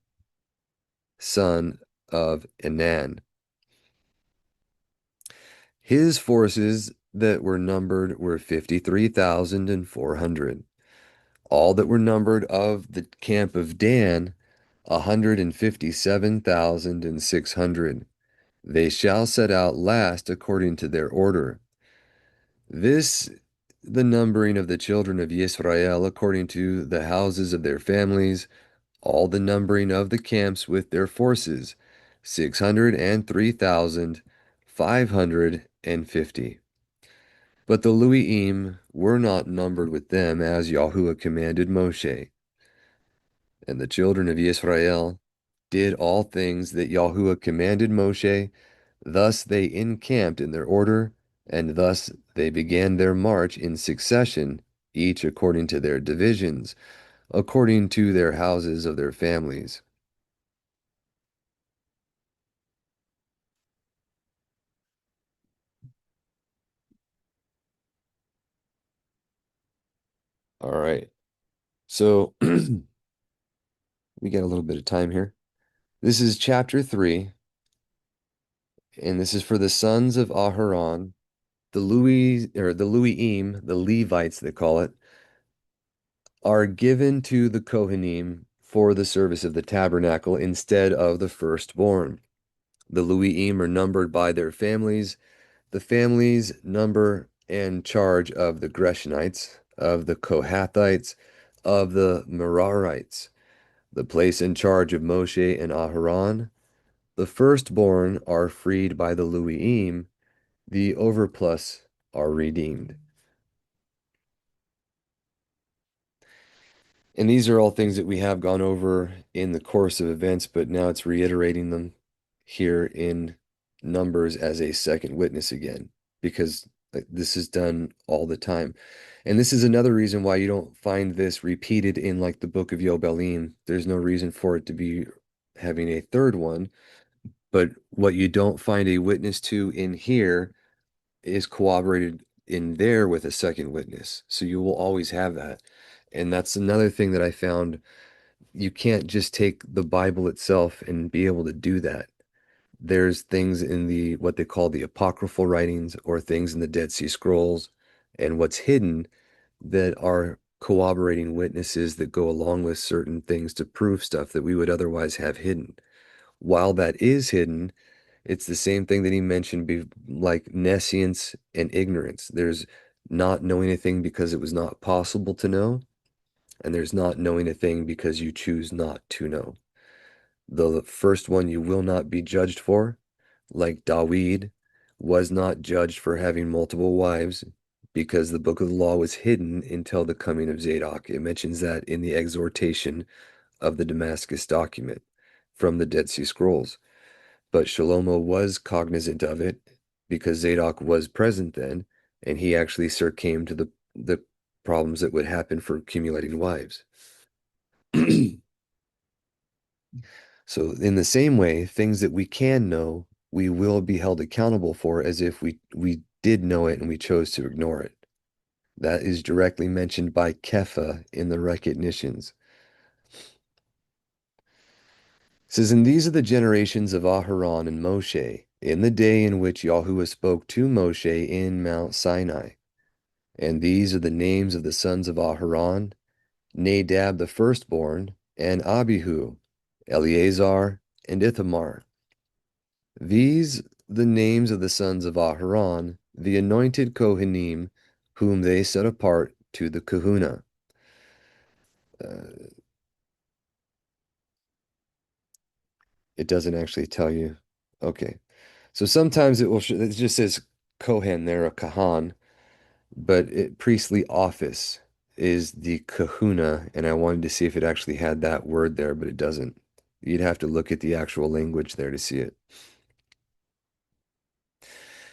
[SPEAKER 1] son of Enan. His forces that were numbered were 53,400. All that were numbered of the camp of Dan, 157,600. They shall set out last according to their order. This, the numbering of the children of Israel according to the houses of their families, all the numbering of the camps with their forces, 603,550. But the Lui'im were not numbered with them, as Yahuwah commanded Moshe. And the children of Israel did all things that Yahuwah commanded Moshe. Thus they encamped in their order, and thus they began their march in succession, each according to their divisions, according to their houses of their families. All right. So we got a little bit of time here. This is chapter 3, and this is for the sons of Aharon, the Lui'im, the Levites they call it, are given to the Kohanim for the service of the tabernacle instead of the firstborn. The Lui'im are numbered by their families, the families, number, and charge of the Gershonites, of the Kohathites, of the Merarites, the place in charge of Moshe and Aharon. The firstborn are freed by the Lui'im, the overplus are redeemed. And these are all things that we have gone over in the course of events, but now it's reiterating them here in Numbers as a second witness again, because this is done all the time. And this is another reason why you don't find this repeated in like the book of Yobelim. There's no reason for it to be having a third one. But what you don't find a witness to in here is corroborated in there with a second witness. So you will always have that. And that's another thing that I found. You can't just take the Bible itself and be able to do that. There's things in the what they call the apocryphal writings or things in the Dead Sea Scrolls and what's hidden that are corroborating witnesses that go along with certain things to prove stuff that we would otherwise have hidden. While that is hidden, it's the same thing that he mentioned, like nescience and ignorance. There's not knowing a thing because it was not possible to know, and there's not knowing a thing because you choose not to know. The first one you will not be judged for, like Dawid was not judged for having multiple wives because the book of the law was hidden until the coming of Zadok. It mentions that in the exhortation of the Damascus document from the Dead Sea Scrolls. But Shlomo was cognizant of it because Zadok was present then, and he actually came to the problems that would happen for accumulating wives. So in the same way, things that we can know, we will be held accountable for as if we did know it and we chose to ignore it. That is directly mentioned by Kepha in the recognitions. It says, and these are the generations of Aharon and Moshe in the day in which Yahuwah spoke to Moshe in Mount Sinai. And these are the names of the sons of Aharon, Nadab the firstborn, and Abihu, Eleazar, and Ithamar. These the names of the sons of Aharon, the anointed Kohanim, whom they set apart to the kahuna. Uh, it doesn't actually tell you. Okay. So sometimes it just says Kohen there, a Kahan, but priestly office is the kahuna, and I wanted to see if it actually had that word there, but it doesn't. You'd have to look at the actual language there to see it.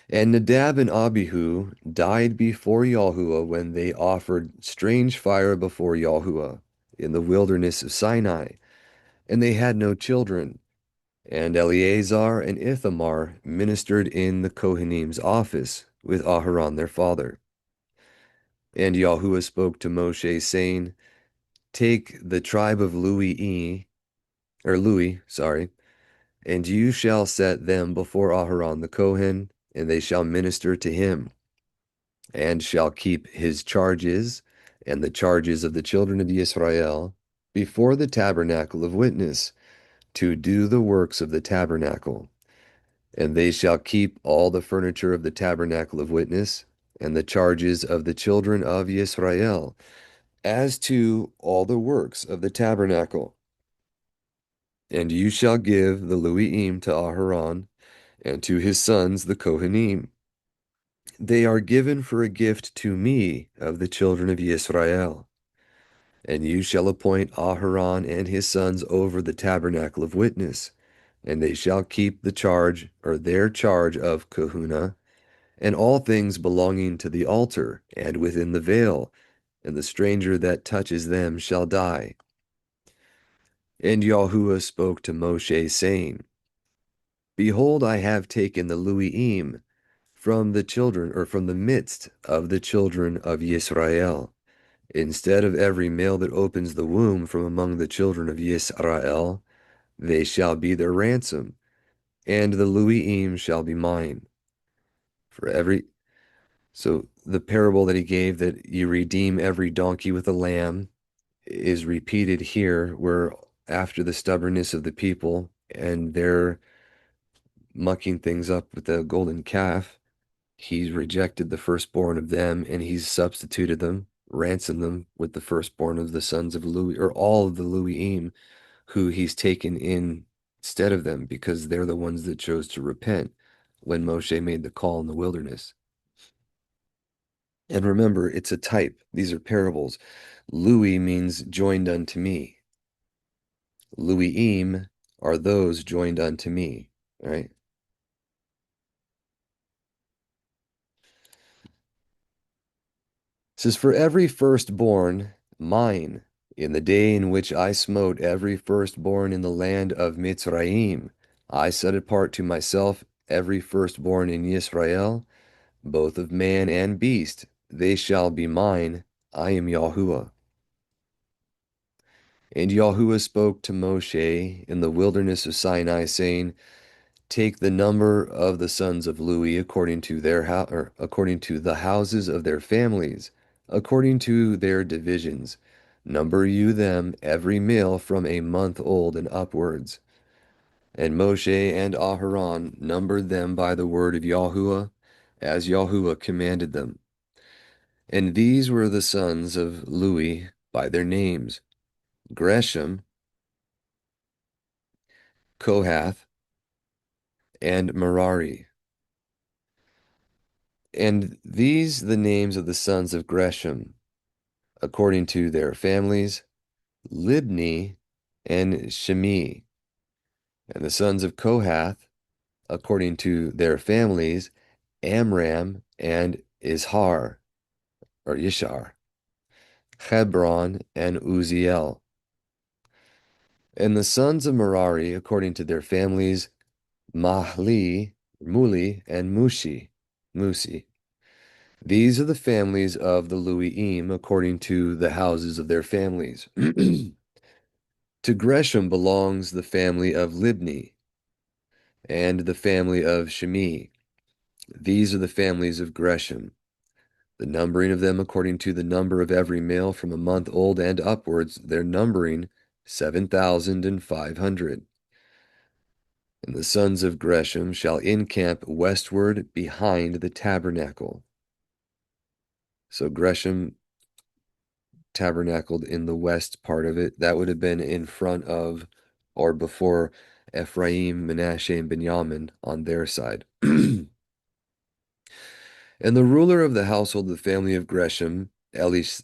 [SPEAKER 1] And Nadab and Abihu died before Yahuwah when they offered strange fire before Yahuwah in the wilderness of Sinai, and they had no children. And Eleazar and Ithamar ministered in the Kohanim's office with Aharon their father. And Yahuwah spoke to Moshe, saying, take the tribe of Louis, sorry, and you shall set them before Aharon the Kohen, and they shall minister to him, and shall keep his charges and the charges of the children of Israel before the tabernacle of witness, to do the works of the tabernacle. And they shall keep all the furniture of the tabernacle of witness, and the charges of the children of Israel, as to all the works of the tabernacle. And you shall give the Luiim to Aharon and to his sons the Kohanim. They are given for a gift to me of the children of Israel. And you shall appoint Aharon and his sons over the tabernacle of witness, and they shall keep the charge, or their charge of kahuna, and all things belonging to the altar, and within the veil, and the stranger that touches them shall die. And Yahuwah spoke to Moshe, saying, Behold, I have taken the Luiim from the children, or from the midst of the children of Yisrael. Instead of every male that opens the womb from among the children of Yisrael, they shall be their ransom, and the Luiim shall be mine. For every So the parable that he gave that you redeem every donkey with a lamb is repeated here, where after the stubbornness of the people and their mucking things up with the golden calf, he's rejected the firstborn of them and he's substituted them, ransomed them with the firstborn of the sons of Louis, or all of the Luiim, who he's taken in instead of them because they're the ones that chose to repent when Moshe made the call in the wilderness. And remember, it's a type. These are parables. Louis means joined unto me. Luiim are those joined unto me, right? It says, For every firstborn, mine, in the day in which I smote every firstborn in the land of Mitzrayim, I set apart to myself every firstborn in Israel, both of man and beast. They shall be mine. I am Yahuwah. And Yahuwah spoke to Moshe in the wilderness of Sinai, saying, Take the number of the sons of Lewi according to according to the houses of their families, according to their divisions. Number you them, every male from a month old and upwards. And Moshe and Aharon numbered them by the word of Yahuwah, as Yahuwah commanded them. And these were the sons of Lewi by their names: Gresham, Kohath, and Merari. And these the names of the sons of Gresham, according to their families, Libni and Shimi. And the sons of Kohath, according to their families, Amram and Ishar, or Yishar, Hebron and Uziel. And the sons of Merari, according to their families, Muli, and Musi. These are the families of the Luiim according to the houses of their families. To Gresham belongs the family of Libni and the family of Shimi. These are the families of Gresham. The numbering of them according to the number of every male from a month old and upwards, their numbering 7,500. And the sons of Gresham shall encamp westward behind the tabernacle. So Gresham tabernacled in the west part of it. That would have been in front of or before Ephraim, Manasseh, and Benjamin on their side. And the ruler of the household of the family of Gresham, Eliasaph,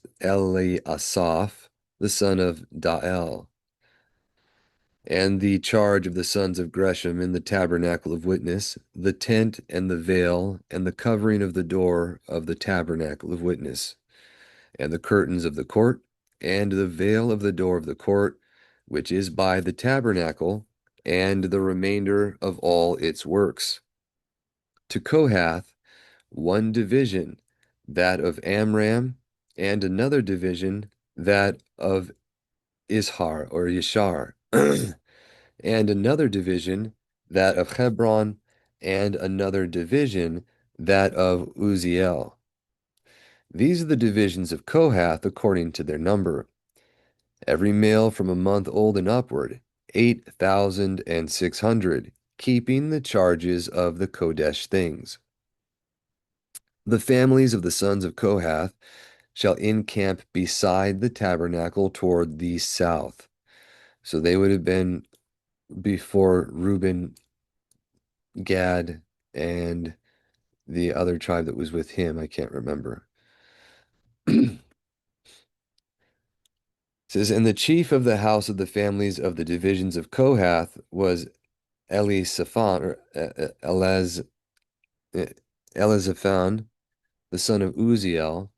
[SPEAKER 1] the son of Dael. And the charge of the sons of Gresham in the tabernacle of witness, the tent and the veil, and the covering of the door of the tabernacle of witness, and the curtains of the court, and the veil of the door of the court, which is by the tabernacle, and the remainder of all its works. To Kohath, one division, that of Amram, and another division, that of Ishar or Yishar, and another division, that of Hebron, and another division, that of Uziel. These are the divisions of Kohath according to their number. Every male from a month old and upward, 8,600, keeping the charges of the Kodesh things. The families of the sons of Kohath shall encamp beside the tabernacle toward the south. So they would have been before Reuben, Gad, and the other tribe that was with him. I can't remember. It says, and the chief of the house of the families of the divisions of Kohath was Elisaphan, or uh, Elizaphan, the son of Uziel,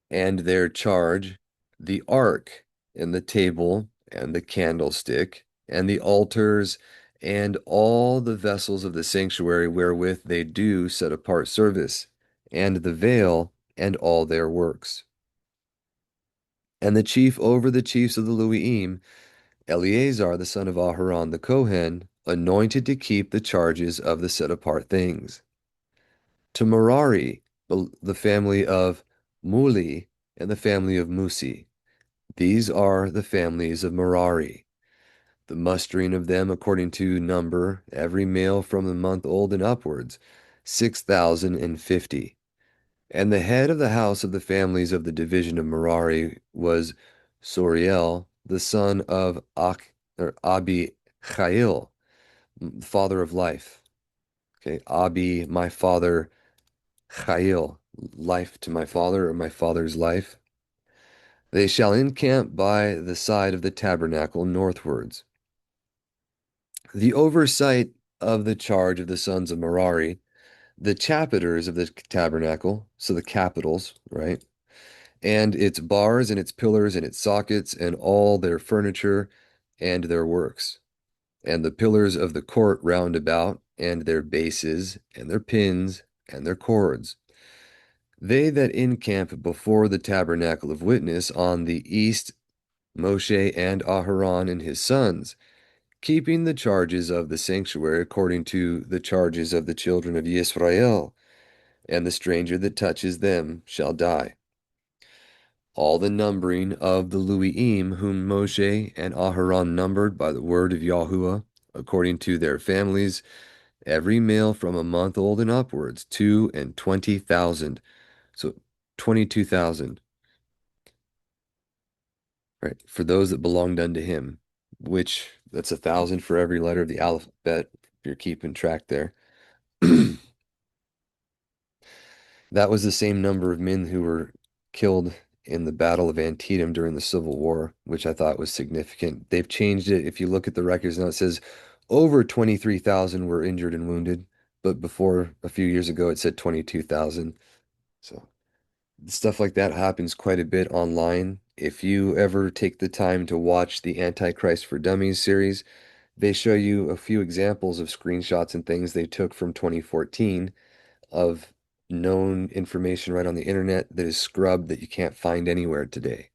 [SPEAKER 1] and their charge, the ark, and the table, and the candlestick, and the altars, and all the vessels of the sanctuary wherewith they do set apart service, and the veil, and all their works. And the chief over the chiefs of the Luim, Eleazar the son of Aharon the Kohen, anointed to keep the charges of the set apart things. To Merari, the family of Muli, and the family of Musi. These are the families of Merari. The mustering of them according to number, every male from the month old and upwards, 6,050. And the head of the house of the families of the division of Merari was Soriel, the son of Abi Chail, father of life. Okay, Abi, my father, Chail, life to my father, or my father's life. They shall encamp by the side of the tabernacle northwards. The oversight of the charge of the sons of Merari, the chapiters of the tabernacle, so the capitals, right? And its bars and its pillars and its sockets and all their furniture and their works, and the pillars of the court round about, and their bases, and their pins, and their cords. They that encamp before the tabernacle of witness on the east, Moshe and Aharon and his sons, keeping the charges of the sanctuary according to the charges of the children of Israel, and the stranger that touches them shall die. All the numbering of the Luiim, whom Moshe and Aharon numbered by the word of Yahuwah, according to their families, every male from a month old and upwards, 22,000. So 22,000, right? For those that belonged unto him, which that's 1,000 for every letter of the alphabet, if you're keeping track there. That was the same number of men who were killed in the Battle of Antietam during the Civil War, which I thought was significant. They've changed it. If you look at the records now, it says over 23,000 were injured and wounded, but before a few years ago, it said 22,000. So stuff like that happens quite a bit online. If you ever take the time to watch the Antichrist for Dummies series, they show you a few examples of screenshots and things they took from 2014 of known information right on the internet that is scrubbed that you can't find anywhere today,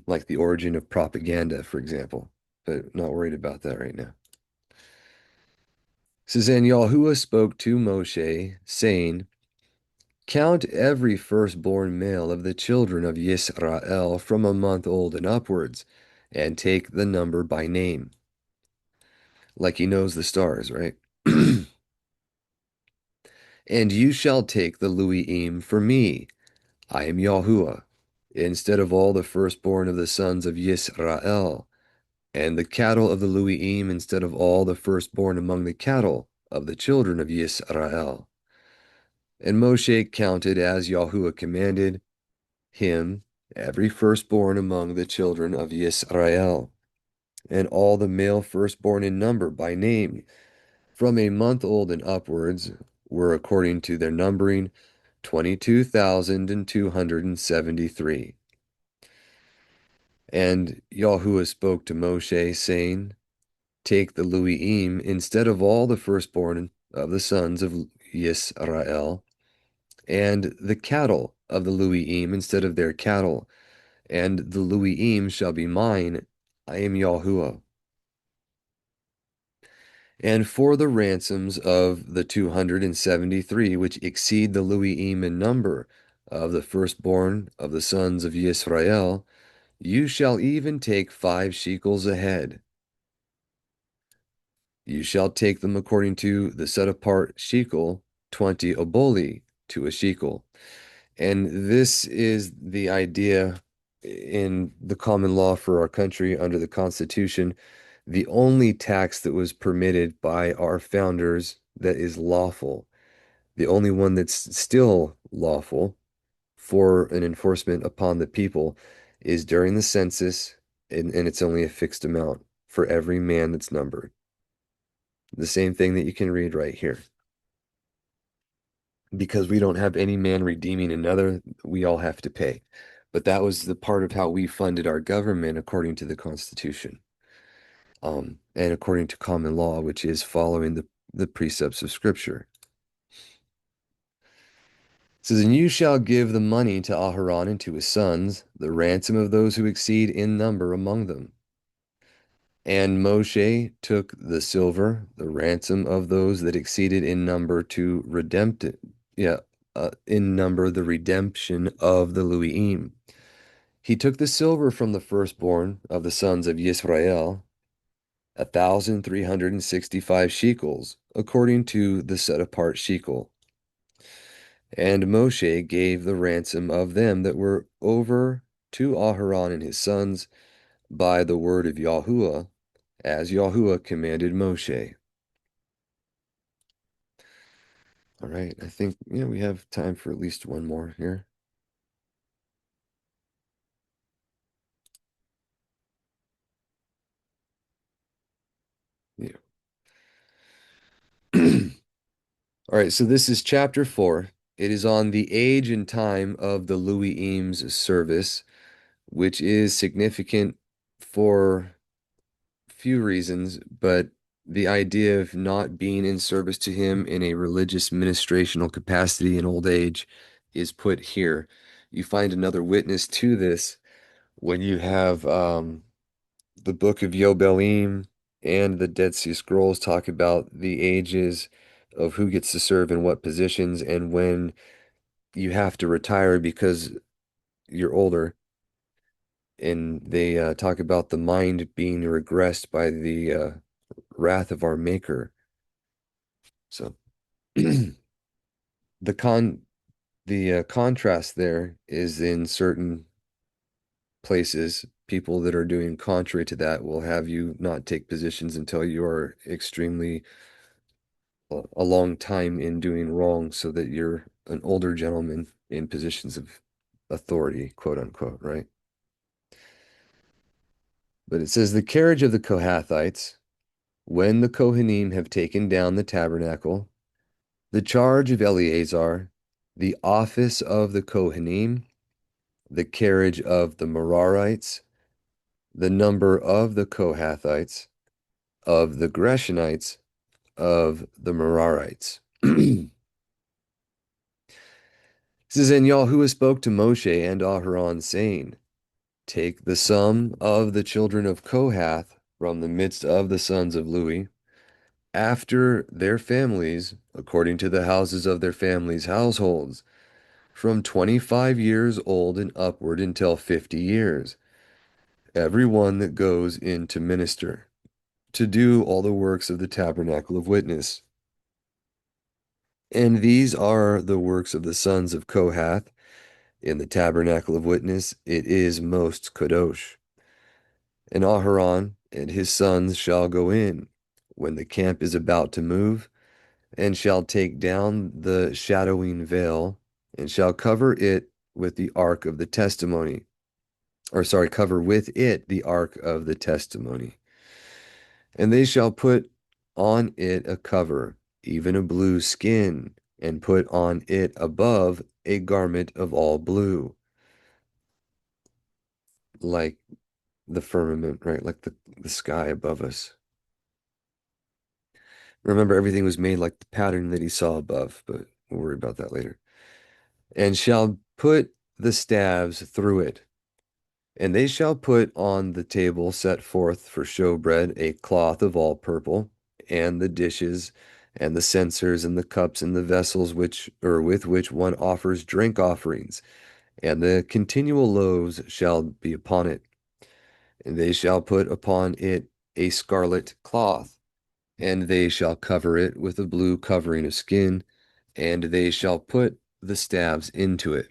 [SPEAKER 1] like the origin of propaganda, for example. But not worried about that right now. It says, and Yahuwah spoke to Moshe, saying, count every firstborn male of the children of Yisrael from a month old and upwards, and take the number by name. Like he knows the stars, right? And you shall take the Luiim for me. I am Yahuwah, instead of all the firstborn of the sons of Yisrael, and the cattle of the Luiim instead of all the firstborn among the cattle of the children of Yisrael. And Moshe counted as Yahuwah commanded him every firstborn among the children of Yisrael, and all the male firstborn in number by name, from a month old and upwards, were according to their numbering 22,273. And Yahuwah spoke to Moshe, saying, take the Luiim instead of all the firstborn of the sons of Yisrael, and the cattle of the Luiim instead of their cattle, and the Luiim shall be mine. I am Yahuwah. And for the ransoms of the 273, which exceed the Luiim in number, of the firstborn of the sons of Yisrael, you shall even take 5 shekels a head. You shall take them according to the set apart shekel, 20 oboli to a shekel. And this is the idea. in the common law for our country under the Constitution, the only tax that was permitted by our founders that is lawful, the only one that's still lawful for an enforcement upon the people is during the census, and it's only a fixed amount for every man that's numbered. The same thing that you can read right here. Because we don't have any man redeeming another, we all have to pay. But that was the part of how we funded our government according to the Constitution, and according to common law, which is following the precepts of Scripture. It says, and you shall give the money to Aharon and to his sons, the ransom of those who exceed in number among them. And Moshe took the silver, the ransom of those that exceeded in number to yeah, in number the redemption of the Luiim. He took the silver from the firstborn of the sons of Yisrael, 1,365 shekels, according to the set apart shekel. And Moshe gave the ransom of them that were over to Aharon and his sons by the word of Yahuwah, as Yahuwah commanded Moshe. All right, I think we have time for at least one more here. Yeah. All right, so this is chapter 4. It is on the age and time of the Luiim's service, which is significant for few reasons, but the idea of not being in service to him in a religious ministrational capacity in old age is put here. You find another witness to this when you have the book of Yobelim and the Dead Sea Scrolls talk about the ages of who gets to serve in what positions and when you have to retire because you're older. And they talk about the mind being regressed by the wrath of our Maker. So the con the contrast there is in certain places, people that are doing contrary to that will have you not take positions until you are extremely a long time in doing wrong so that you're an older gentleman in positions of authority, quote unquote, right? But it says the carriage of the Kohathites, when the Kohanim have taken down the tabernacle, the charge of Eleazar, the office of the Kohanim, the carriage of the Merarites, the number of the Kohathites, of the Gershonites, of the Merarites. It says, and Yahuwah spoke to Moshe and Aharon, saying, take the sum of the children of Kohath from the midst of the sons of Lewi, after their families, according to the houses of their families' households, from 25 years old and upward until 50 years, every one that goes in to minister, to do all the works of the tabernacle of witness. And these are the works of the sons of Kohath in the tabernacle of witness. It is most kadosh. And Aharon and his sons shall go in when the camp is about to move, and shall take down the shadowing veil, and shall cover it with the ark of the testimony. Or, sorry, cover with it the ark of the testimony. And they shall put on it a cover, even a blue skin, and put on it above a garment of all blue, like the firmament, right? Like the sky above us. Remember, everything was made like the pattern that he saw above, but we'll worry about that later. And shall put the staves through it. And they shall put on the table set forth for showbread a cloth of all purple, and the dishes, and the censers, and the cups, and the vessels which or with which one offers drink offerings, and the continual loaves shall be upon it. And they shall put upon it a scarlet cloth, and they shall cover it with a blue covering of skin, and they shall put the staves into it.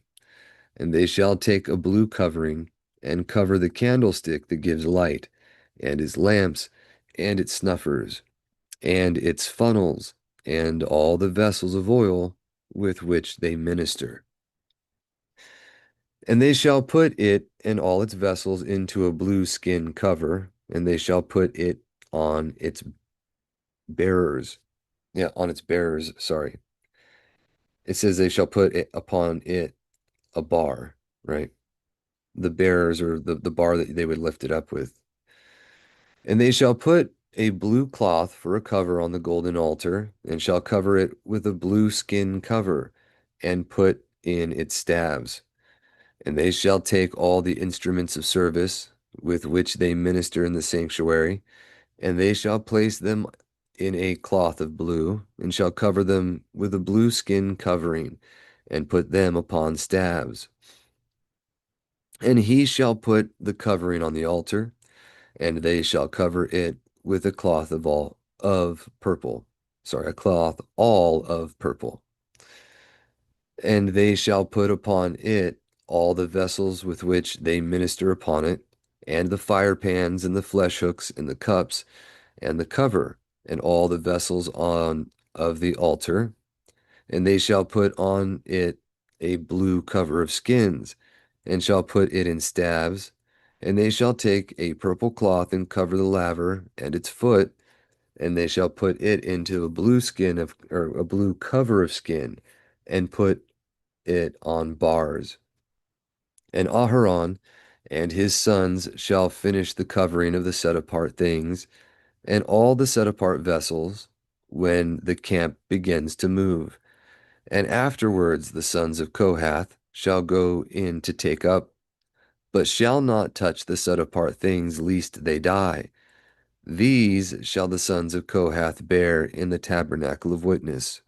[SPEAKER 1] And they shall take a blue covering, and cover the candlestick that gives light, and its lamps, and its snuffers, and its funnels, and all the vessels of oil with which they minister. And they shall put it and all its vessels into a blue skin cover, and they shall put it on its bearers. Yeah, on its bearers, sorry. It says they shall put it upon it a bar, right? The bearers or the bar that they would lift it up with. And they shall put a blue cloth for a cover on the golden altar, and shall cover it with a blue skin cover, and put in its staves. And they shall take all the instruments of service with which they minister in the sanctuary, and they shall place them in a cloth of blue, and shall cover them with a blue skin covering, and put them upon staves. And he shall put the covering on the altar, and they shall cover it with a cloth of purple. Sorry, a cloth all of purple. And they shall put upon it all the vessels with which they minister upon it, and the fire pans, and the flesh hooks, and the cups, and the cover, and all the vessels on of the altar. And they shall put on it a blue cover of skins, and shall put it in staves. And they shall take a purple cloth and cover the laver and its foot, and they shall put it into a blue skin of, or a blue cover of skin, and put it on bars. And Aharon and his sons shall finish the covering of the set apart things, and all the set apart vessels, when the camp begins to move. And afterwards the sons of Kohath shall go in to take up, but shall not touch the set apart things, lest they die. These shall the sons of Kohath bear in the tabernacle of witness.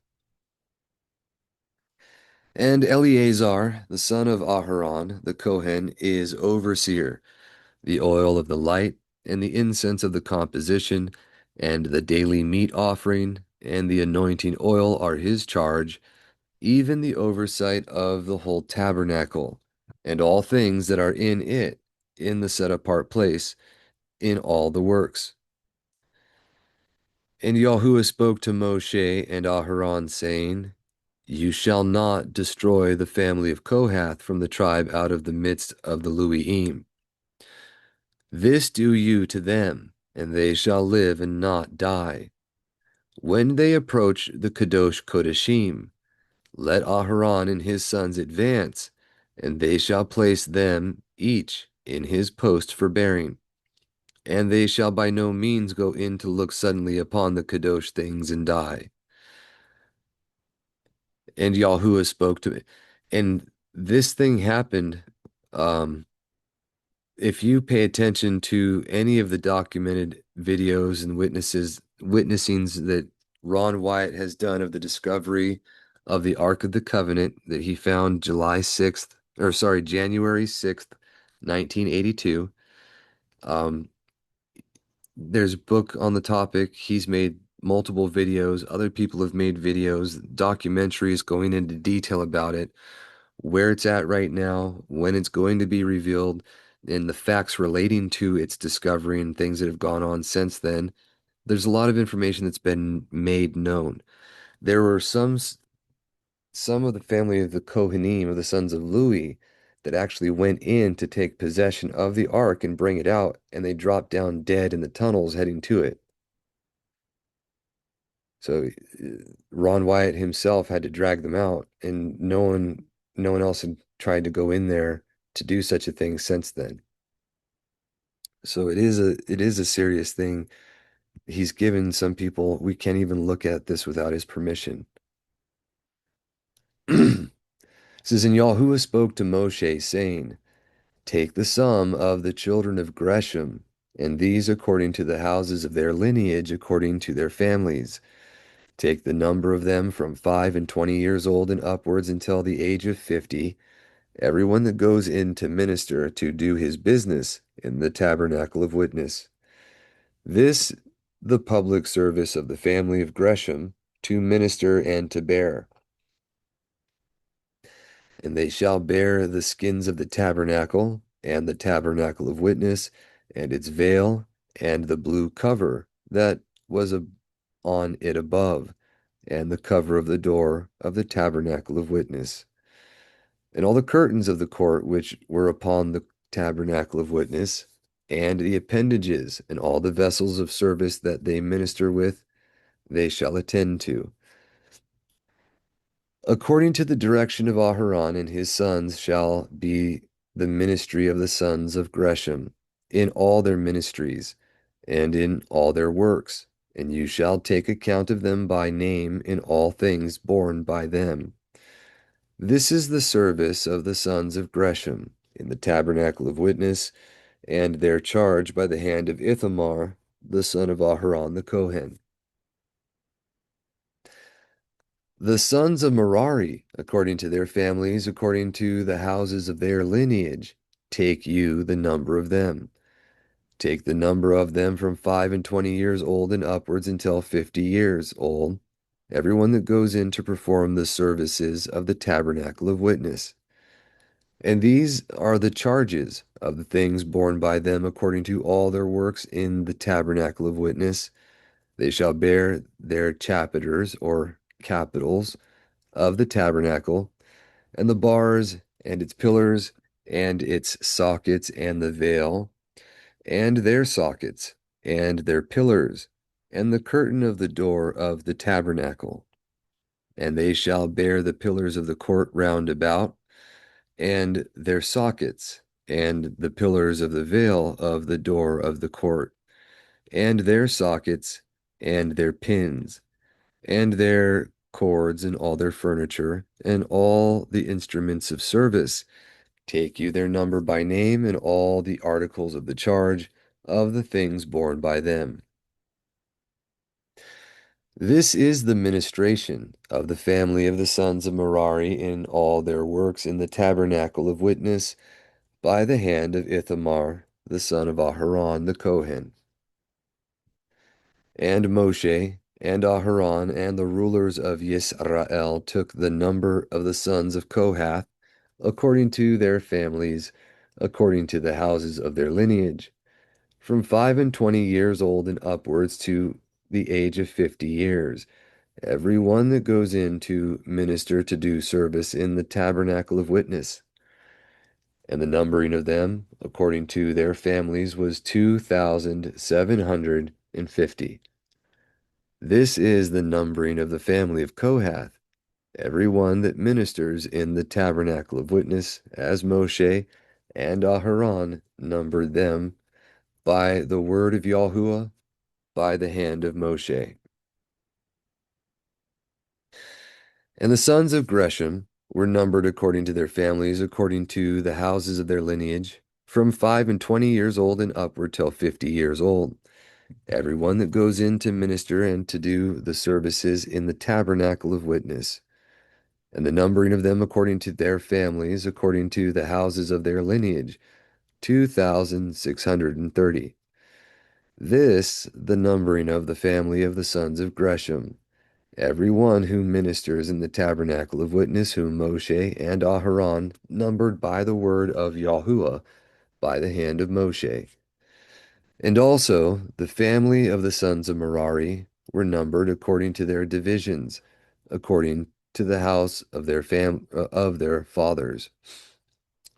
[SPEAKER 1] And Eleazar, the son of Aharon, the Kohen, is overseer. The oil of the light, and the incense of the composition, and the daily meat offering, and the anointing oil are his charge, even the oversight of the whole tabernacle, and all things that are in it, in the set apart place, in all the works. And Yahuwah spoke to Moshe and Aharon, saying, You shall not destroy the family of Kohath from the tribe out of the midst of the Luiim. This do you to them, and they shall live and not die. When they approach the Kadosh Kodashim, let Aharon and his sons advance, and they shall place them each in his post for bearing. And they shall by no means go in to look suddenly upon the Kadosh things and die. And Yahuwah spoke to me. And this thing happened. If you pay attention to any of the documented videos and witnessings that Ron Wyatt has done of the discovery of the Ark of the Covenant that he found January 6th, 1982. There's a book on the topic. He's made multiple videos. Other people have made videos, documentaries going into detail about it, where it's at right now, when it's going to be revealed, and the facts relating to its discovery and things that have gone on since then. There's a lot of information that's been made known. There were some of the family of the Kohanim, of the sons of Louis, that actually went in to take possession of the ark and bring it out, and they dropped down dead in the tunnels heading to it. So Ron Wyatt himself had to drag them out, and no one else had tried to go in there to do such a thing since then. So it is a serious thing. He's given some people, we can't even look at this without his permission. It says, And Yahuwah spoke to Moshe, saying, Take the sum of the children of Gresham, and these according to the houses of their lineage, according to their families. Take the number of them from 25 years old and upwards until the age of 50, everyone that goes in to minister to do his business in the tabernacle of witness. This the public service of the family of Gresham, to minister and to bear. And they shall bear the skins of the tabernacle, and the tabernacle of witness, and its veil, and the blue cover that was on it above, and the cover of the door of the tabernacle of witness, and all the curtains of the court which were upon the tabernacle of witness, and the appendages, and all the vessels of service that they minister with, they shall attend to. According to the direction of Aharon and his sons shall be the ministry of the sons of Gresham in all their ministries and in all their works, and you shall take account of them by name in all things borne by them. This is the service of the sons of Gresham in the tabernacle of witness, and their charge by the hand of Ithamar, the son of Aharon the Kohen. The sons of Merari, according to their families, according to the houses of their lineage, take you the number of them. Take the number of them from 25 years old and upwards until 50 years old, everyone that goes in to perform the services of the tabernacle of witness. And these are the charges of the things borne by them according to all their works in the tabernacle of witness. They shall bear their chapiters or capitals of the tabernacle, and the bars, and its pillars, and its sockets, and the veil, and their sockets, and their pillars, and the curtain of the door of the tabernacle. And they shall bear the pillars of the court round about, and their sockets, and the pillars of the veil of the door of the court, and their sockets, and their pins, and their cords, and all their furniture, and all the instruments of service. Take you their number by name, and all the articles of the charge of the things borne by them. This is the ministration of the family of the sons of Merari in all their works in the tabernacle of witness, by the hand of Ithamar, the son of Aharon the Kohen. And Moshe and Aharon and the rulers of Yisrael took the number of the sons of Kohath, according to their families, according to the houses of their lineage, from 25 years old and upwards to the age of 50 years, every one that goes in to minister to do service in the tabernacle of witness. And the numbering of them, according to their families, was 2,750. This is the numbering of the family of Kohath, every one that ministers in the tabernacle of witness, as Moshe and Aharon numbered them by the word of Yahuwah, by the hand of Moshe. And the sons of Gresham were numbered according to their families, according to the houses of their lineage, from 25 years old and upward till 50 years old, every one that goes in to minister and to do the services in the tabernacle of witness. And the numbering of them according to their families, according to the houses of their lineage, 2,630. This the numbering of the family of the sons of Gresham, every one who ministers in the tabernacle of witness, whom Moshe and Aharon numbered by the word of Yahuwah, by the hand of Moshe. And also the family of the sons of Merari were numbered according to their divisions, according to the house of their fathers,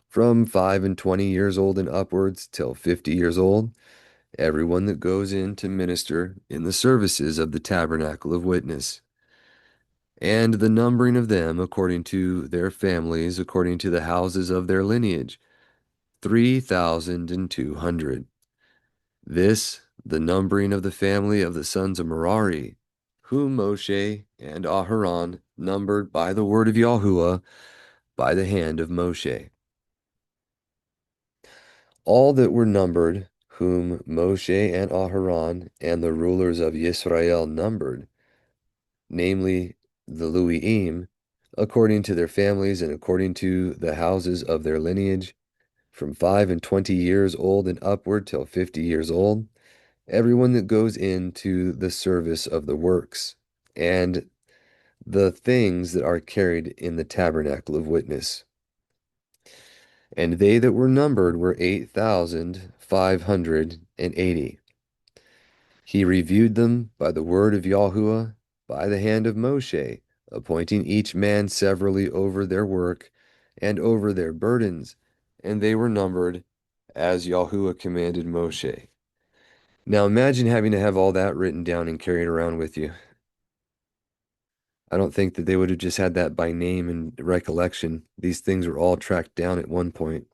[SPEAKER 1] from 25 years old and upwards till 50 years old, everyone that goes in to minister in the services of the tabernacle of witness. And the numbering of them according to their families, according to the houses of their lineage, 3,200. This, the numbering of the family of the sons of Merari, whom Moshe and Aharon numbered by the word of Yahuwah, by the hand of Moshe. All that were numbered, whom Moshe and Aharon and the rulers of Yisrael numbered, namely the Luiim, according to their families and according to the houses of their lineage, from 25 years old and upward till 50 years old, everyone that goes into the service of the works, and the things that are carried in the tabernacle of witness. And they that were numbered were 8,580. He reviewed them by the word of Yahuwah, by the hand of Moshe, appointing each man severally over their work and over their burdens. And they were numbered as Yahuwah commanded Moshe. Now imagine having to have all that written down and carried around with you. I don't think that they would have just had that by name and recollection. These things were all tracked down at one point.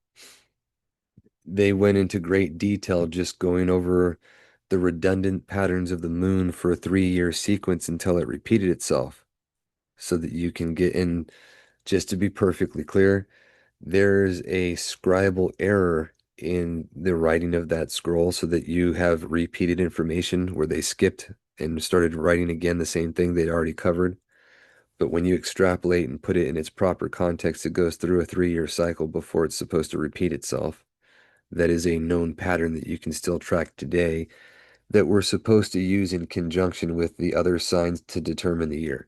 [SPEAKER 1] They went into great detail just going over the redundant patterns of the moon for a 3-year sequence until it repeated itself so that you can get in. Just to be perfectly clear, there's a scribal error in the writing of that scroll so that you have repeated information where they skipped and started writing again the same thing they'd already covered. But when you extrapolate and put it in its proper context, it goes through a 3-year cycle before it's supposed to repeat itself. That is a known pattern that you can still track today that we're supposed to use in conjunction with the other signs to determine the year,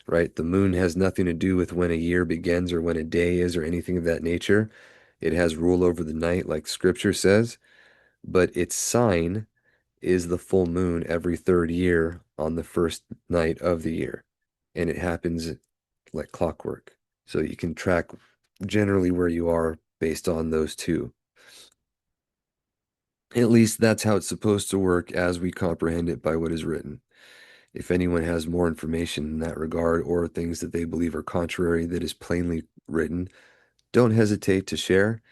[SPEAKER 1] right? The moon has nothing to do with when a year begins or when a day is or anything of that nature. It has rule over the night, like scripture says, but its sign is the full moon every third year on the first night of the year. And it happens like clockwork. So you can track generally where you are based on those two. At least that's how it's supposed to work as we comprehend it by what is written. If anyone has more information in that regard or things that they believe are contrary that is plainly written, don't hesitate to share.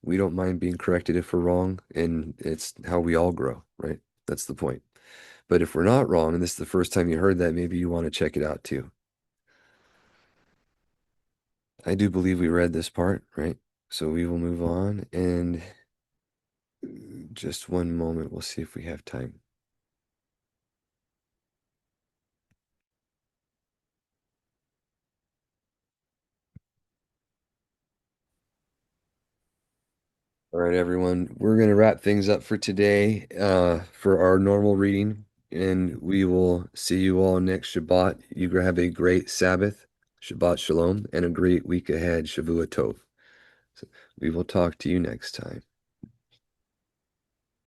[SPEAKER 1] We don't mind being corrected if we're wrong, and it's how we all grow, right? That's the point. But if we're not wrong, and this is the first time you heard that, maybe you want to check it out too. I do believe we read this part, right? So we will move on, and just one moment, we'll see if we have time. All right, everyone, we're going to wrap things up for today for our normal reading, and we will see you all next Shabbat. You have a great Sabbath, Shabbat Shalom, and a great week ahead, Shavua Tov. So we will talk to you next time.